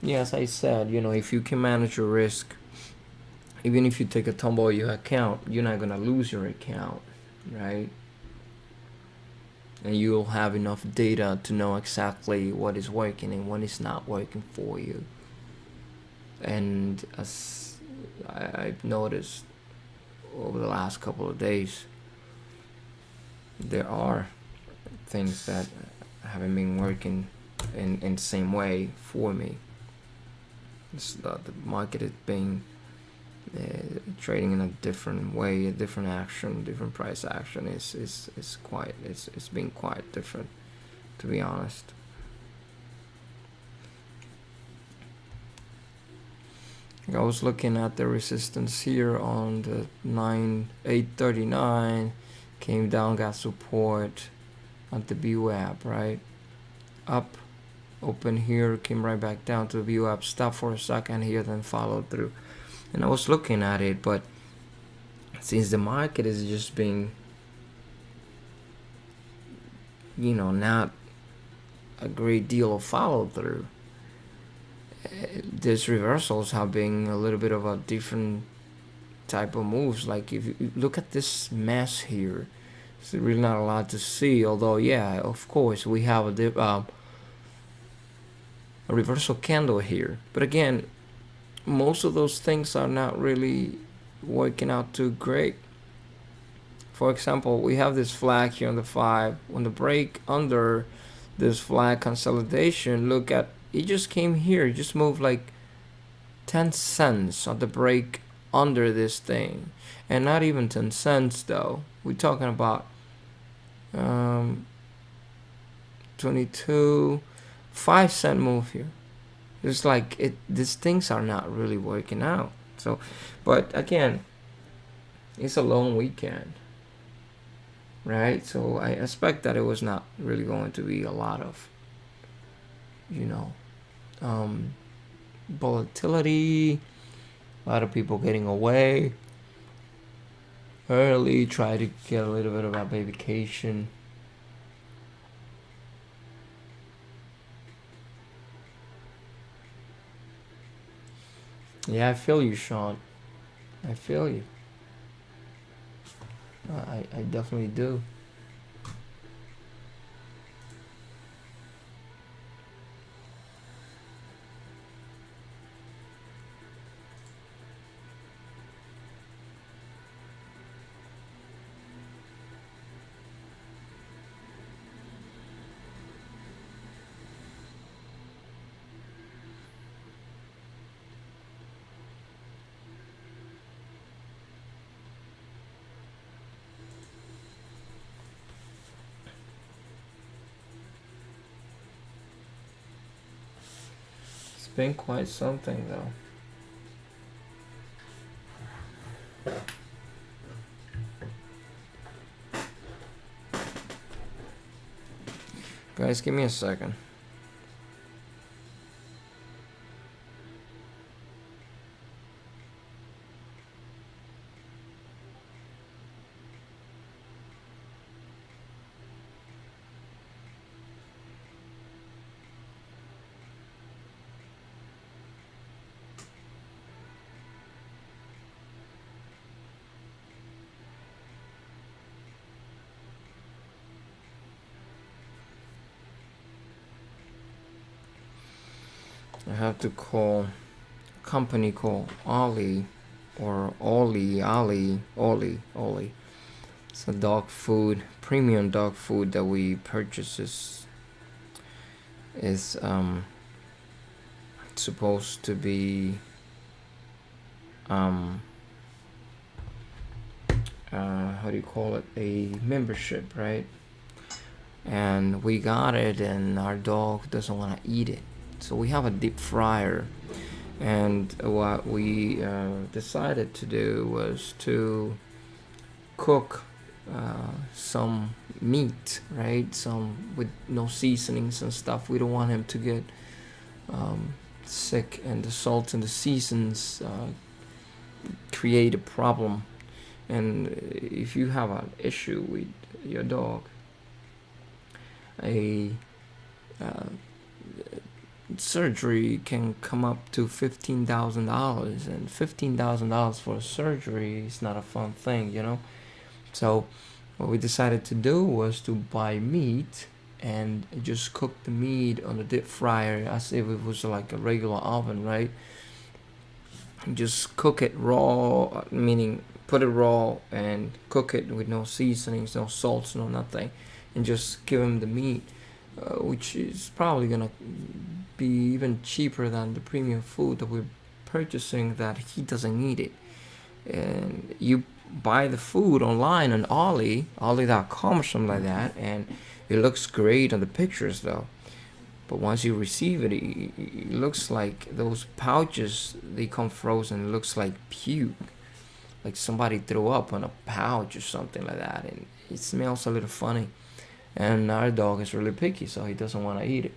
Yes, I said, if you can manage your risk, even if you take a tumble on your account, you're not gonna lose your account, right? And you'll have enough data to know exactly what is working and what is not working for you. And as I've noticed over the last couple of days, there are things that haven't been working in the same way for me. The market is being trading in a different way, a different action, different price action. It's been quite different, to be honest. I was looking at the resistance here on the 839, came down, got support at the VWAP, right? Up, open here, came right back down to the VWAP, stopped for a second here, then followed through. And I was looking at it, but since the market is just being, not a great deal of follow through, these reversals have been a little bit of a different type of moves. Like if you look at this mess here, it's really not a lot to see. Although, yeah, of course, we have a reversal candle here. But again, most of those things are not really working out too great. For example, we have this flag here on the 5. When the break under this flag consolidation, look at it, just came here, it just moved like 10 cents on the break under this thing. And not even 10 cents though. We're talking about 22, 5 cent move here. It's like these things are not really working out. So, but again, it's a long weekend, right? So I expect that it was not really going to be a lot of, volatility. A lot of people getting away early, try to get a little bit of a vacation. Yeah, I feel you, Sean. I feel you. I definitely do. been quite something though. Guys, give me a second. I have to call a company called Ollie or Ollie. It's a dog food, premium dog food that we purchase. Is supposed to be how do you call it, a membership, right? And we got it, and our dog doesn't want to eat it, so we have a deep fryer. And what we decided to do was to cook some meat, right? Some with no seasonings and stuff. We don't want him to get sick, and the salt and the seasons create a problem. And if you have an issue with your dog, a surgery can come up to $15,000, and $15,000 for a surgery is not a fun thing, you know. So what we decided to do was to buy meat and just cook the meat on a deep fryer as if it was like a regular oven, right? Just cook it raw, meaning put it raw and cook it with no seasonings, no salts, no nothing, and just give him the meat, which is probably gonna be even cheaper than the premium food that we're purchasing, that he doesn't need it. And you buy the food online on Ollie.com or something like that, and it looks great on the pictures though. But once you receive it, it looks like those pouches, they come frozen. It looks like puke, like somebody threw up on a pouch or something like that, and it smells a little funny. And our dog is really picky, so he doesn't want to eat it.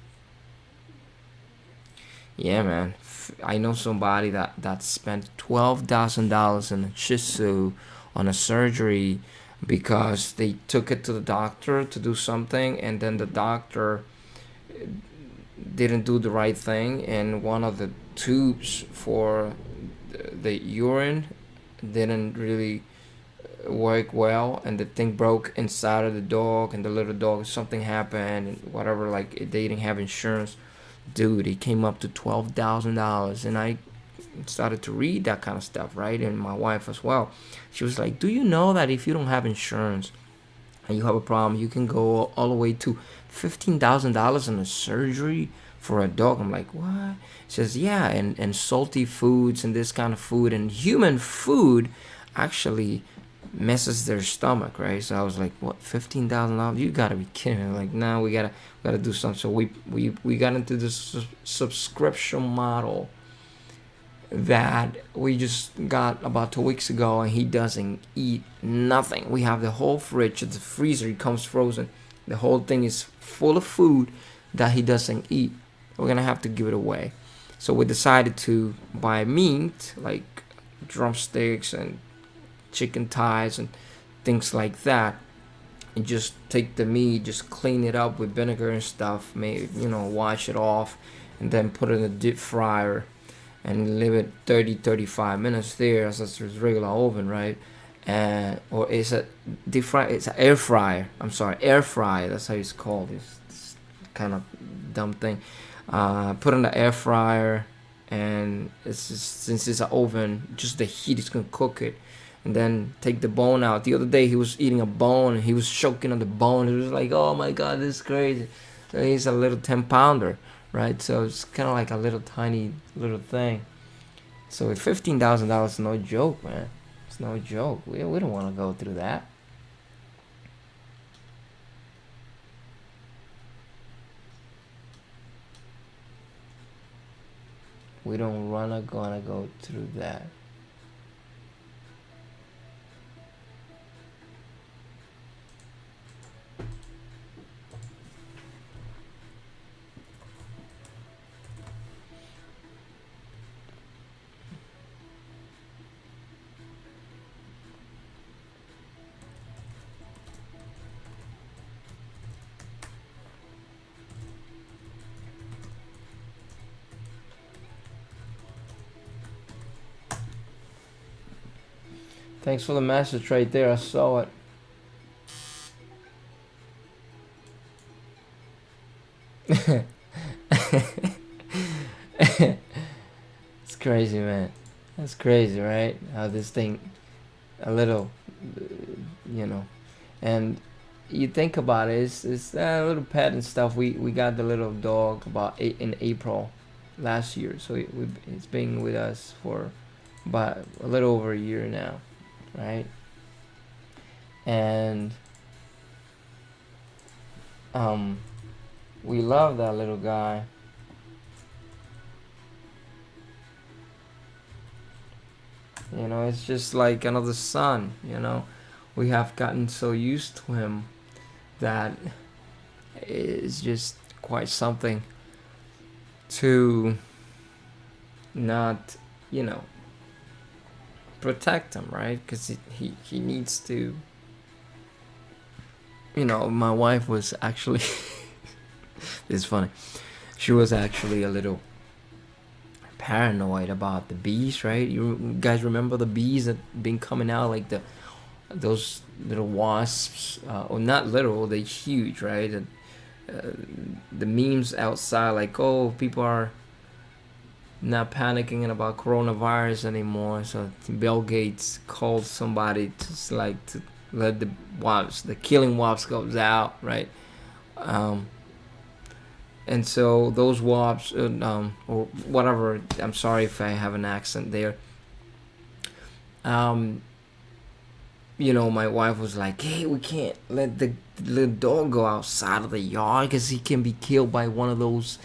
Yeah, man. I know somebody that spent $12,000 in a Shih Tzu on a surgery because they took it to the doctor to do something, and then the doctor didn't do the right thing, and one of the tubes for the urine didn't really work well, and the thing broke inside of the dog, and the little dog, something happened and whatever, like they didn't have insurance. Dude, it came up to $12,000. And I started to read that kind of stuff, right? And my wife as well, she was like, do you know that if you don't have insurance and you have a problem, you can go all the way to $15,000 in a surgery for a dog? I'm like, what? She says, yeah, and salty foods and this kind of food and human food actually messes their stomach, right? So I was like, what, $15,000? You gotta be kidding me. Like, nah, we gotta do something. So we got into this subscription model that we just got about 2 weeks ago, and he doesn't eat nothing. We have the whole fridge, the freezer, it comes frozen. The whole thing is full of food that he doesn't eat. We're gonna have to give it away. So we decided to buy meat, like drumsticks and chicken thighs and things like that, and just take the meat, just clean it up with vinegar and stuff, maybe, wash it off, and then put it in a deep fryer and leave it 30-35 minutes there, as it's regular oven, right? And or it's a deep fry, it's an air fryer. I'm sorry, air fry, that's how it's called. It's kind of dumb thing. Put in the air fryer, and it's just, since it's an oven, just the heat is gonna cook it. And then take the bone out. The other day he was eating a bone, and he was choking on the bone. It was like, oh my god, this is crazy. So he's a little 10-pounder, right? So it's kind of like a little tiny little thing. So with $15,000 is no joke, man. It's no joke. We don't want to go through that. We don't wanna gonna go through that. Thanks for the message right there. I saw it. It's crazy, man. That's crazy, right? How this thing, a little, you know, and you think about it, it's a little pet and stuff. We got the little dog in April last year, so it's been with us for about a little over a year now, right? And we love that little guy. You know, it's just like another son. You know, we have gotten so used to him that it's just quite something to not, you know, protect him, right? Because he needs to. You know, my wife was actually. It's funny. She was actually a little paranoid about the bees, right? You guys remember the bees that been coming out, like those little wasps, or not little, they're huge, right? And the memes outside, like, oh, people are not panicking about coronavirus anymore. So Bill Gates called somebody to let the wasps, the killing wasps, goes out, right? And so those wasps, or whatever. I'm sorry if I have an accent there. You know, my wife was like, "Hey, we can't let the little dog go outside of the yard because he can be killed by one of those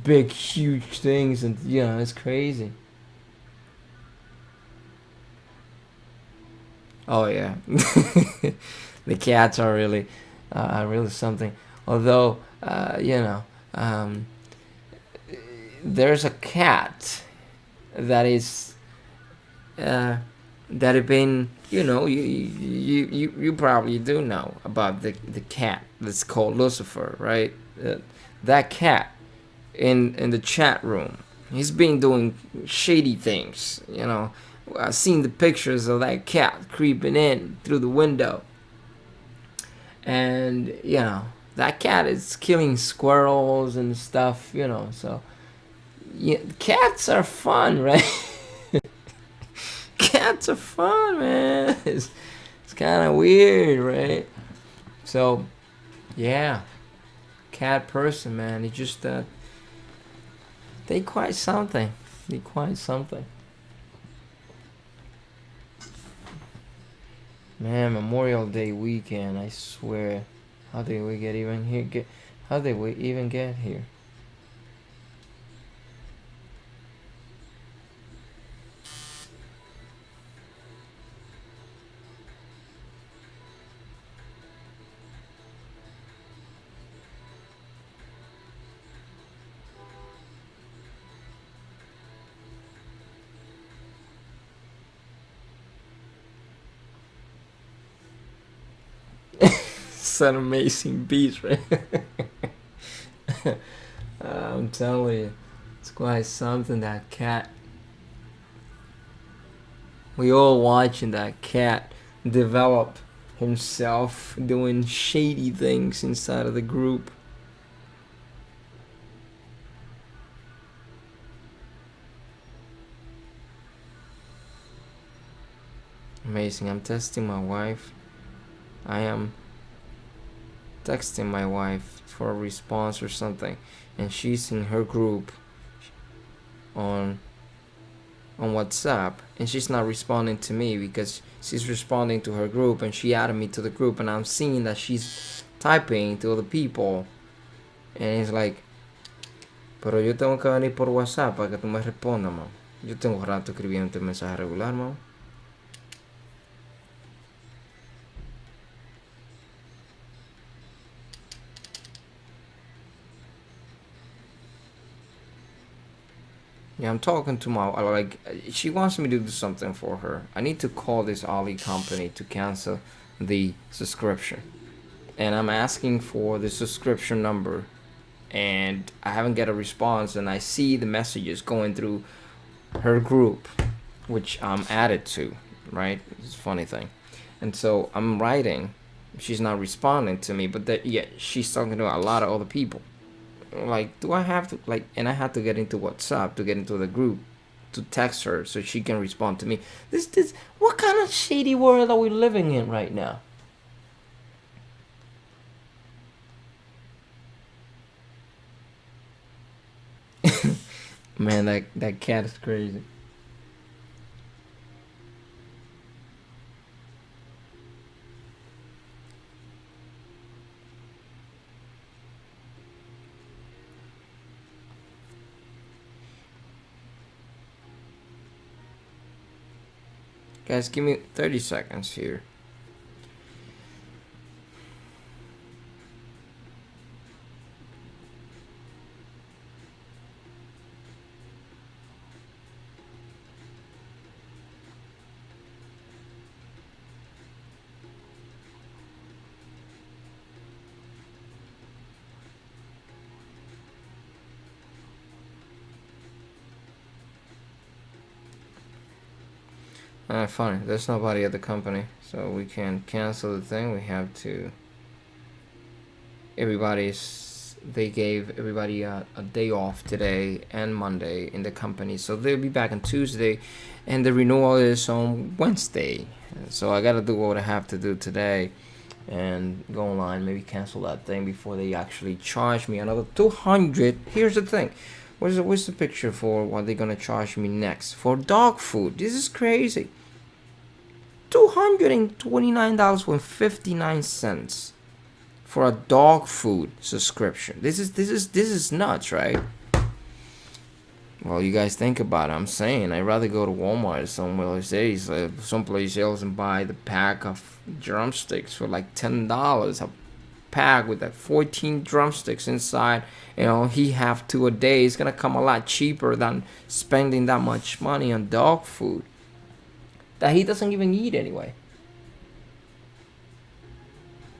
big, huge things." And you know, it's crazy. Oh yeah, the cats are really something. Although, you know, there's a cat that is that have been, you know, you probably do know about the cat that's called Lucifer, right? That cat in the chat room, he's been doing shady things, you know. I've seen the pictures of that cat creeping in through the window, and you know that cat is killing squirrels and stuff, you know. So yeah, cats are fun, right? Cats are fun, man. It's kind of weird, right? So yeah, cat person, man. It's just they quite something. They quite something. Man, Memorial Day weekend. I swear. How did we get even here? How did we even get here? It's an amazing beach, right? I'm telling you, it's quite something. That cat. We all watching that cat develop himself doing shady things inside of the group. Amazing. I'm testing my wife. I am texting my wife for a response or something, and she's in her group on WhatsApp, and she's not responding to me because she's responding to her group, and she added me to the group, and I'm seeing that she's typing to other people, and it's like, Pero yo tengo que venir por WhatsApp para que tú me respondas, mamá. Yo tengo rato escribiendo mensaje regular, mamá. Yeah, I'm talking to my, like, she wants me to do something for her. I need to call this Ali company to cancel the subscription. And I'm asking for the subscription number. And I haven't get a response. And I see the messages going through her group, which I'm added to, right? It's a funny thing. And so I'm writing. She's not responding to me. But that, yeah, she's talking to a lot of other people. Like, do I have to, like, and I had to get into WhatsApp to get into the group to text her so she can respond to me. This what kind of shady world are we living in right now? Man, that cat is crazy. Guys, give me 30 seconds here. Funny, there's nobody at the company, so we can cancel the thing. We have to. They gave everybody a day off today and Monday in the company, so they'll be back on Tuesday, and the renewal is on Wednesday. So I gotta do what I have to do today, and go online, maybe cancel that thing before they actually charge me another 200. Here's the thing. What's the picture for what they're gonna charge me next for dog food? This is crazy. $229.59 for a dog food subscription. This is nuts, right? Well, you guys think about it. I'm saying I'd rather go to Walmart or someplace else and buy the pack of drumsticks for like $10 a pack with like 14 drumsticks inside. You know, he have two a day. It's gonna come a lot cheaper than spending that much money on dog food that he doesn't even eat anyway.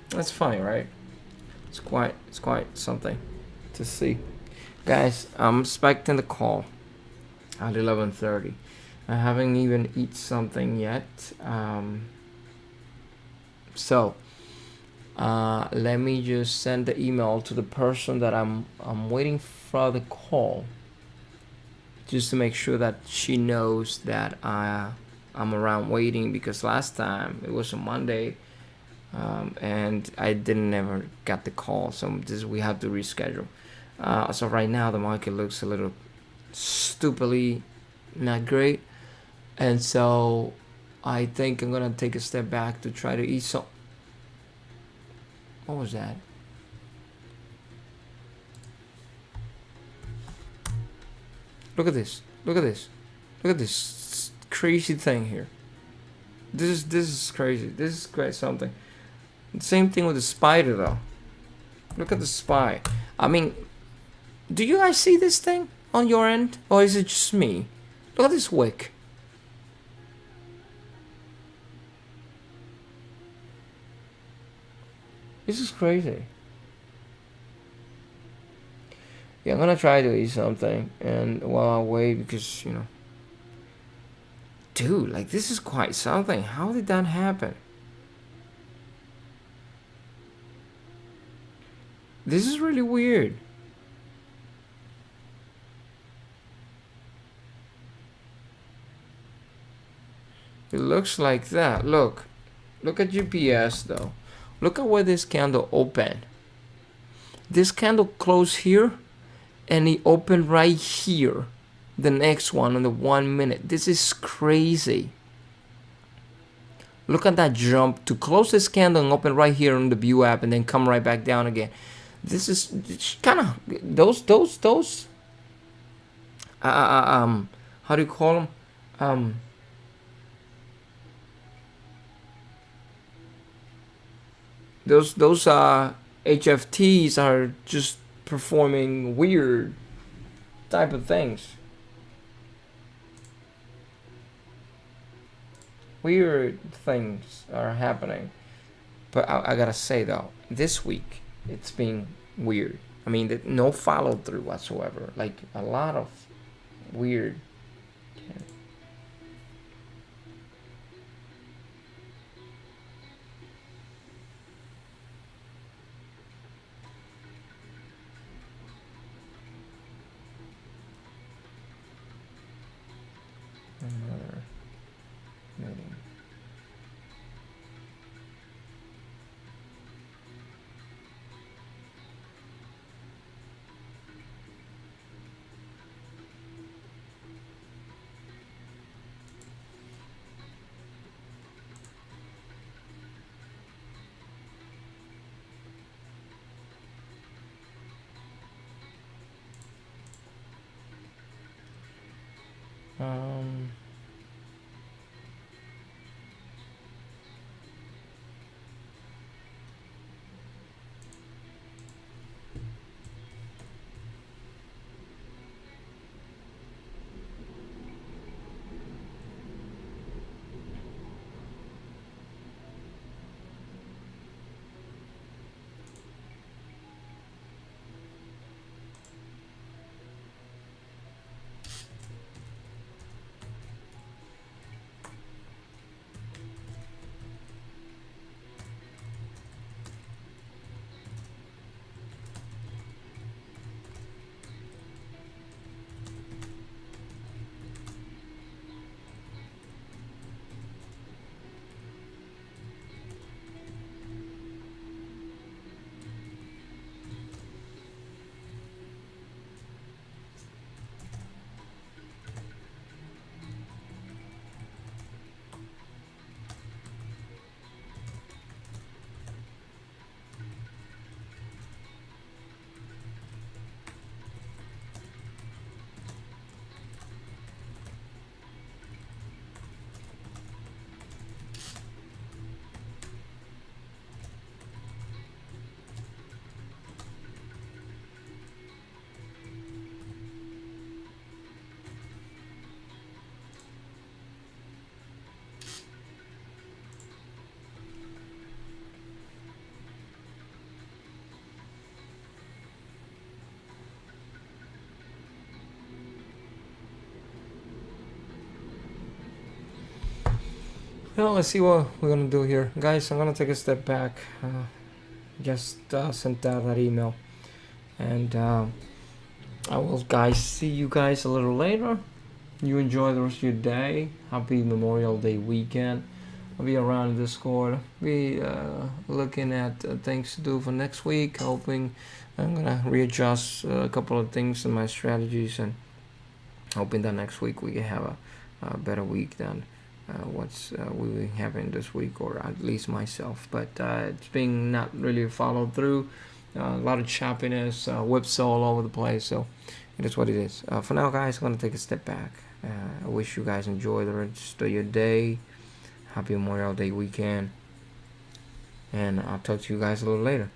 That's funny, right? It's quite something to see. Guys, I'm expecting the call at 11:30. I haven't even eaten something yet. So let me just send the email to the person that I'm waiting for the call, just to make sure that she knows that I'm around waiting, because last time it was a Monday, and I didn't ever get the call, so we have to reschedule. So right now the market looks a little stupidly not great, and so I think I'm gonna take a step back to try to eat some. What was that? Look at this. Look at this. Look at this crazy thing here. This is crazy. This is quite something. Same thing with the spider though. Look at the spy. I mean, do you guys see this thing on your end, or is it just me? Look at this wick. This is crazy. Yeah, I'm gonna try to eat something, and while I wait, because dude, like, this is quite something. How did that happen? This is really weird. It looks like that. Look at GPS though. Look at where this candle opened. This candle closed here, and it opened right here. The next one in the 1 minute. This is crazy. Look at that jump to close this candle and open right here on the view app, and then come right back down again. This is kind of those how do you call them? Um, those HFTs are just performing weird type of things. Weird things are happening. But I gotta say though, this week it's been weird. I mean, no follow through whatsoever. Like a lot of weird. Another meeting. Um. Well, let's see what we're gonna do here, guys. I'm gonna take a step back. Just sent out that email, and I will, guys, see you guys a little later. You enjoy the rest of your day. Happy Memorial Day weekend. I'll be around Discord. Be looking at things to do for next week. Hoping I'm gonna readjust a couple of things in my strategies, and hoping that next week we can have a better week than what's we been having this week, or at least myself. But it's been not really followed through. A lot of choppiness, whips all over the place. So it is what it is. For now, guys, I'm gonna take a step back. I wish you guys enjoy the rest of your day. Happy Memorial Day weekend, and I'll talk to you guys a little later.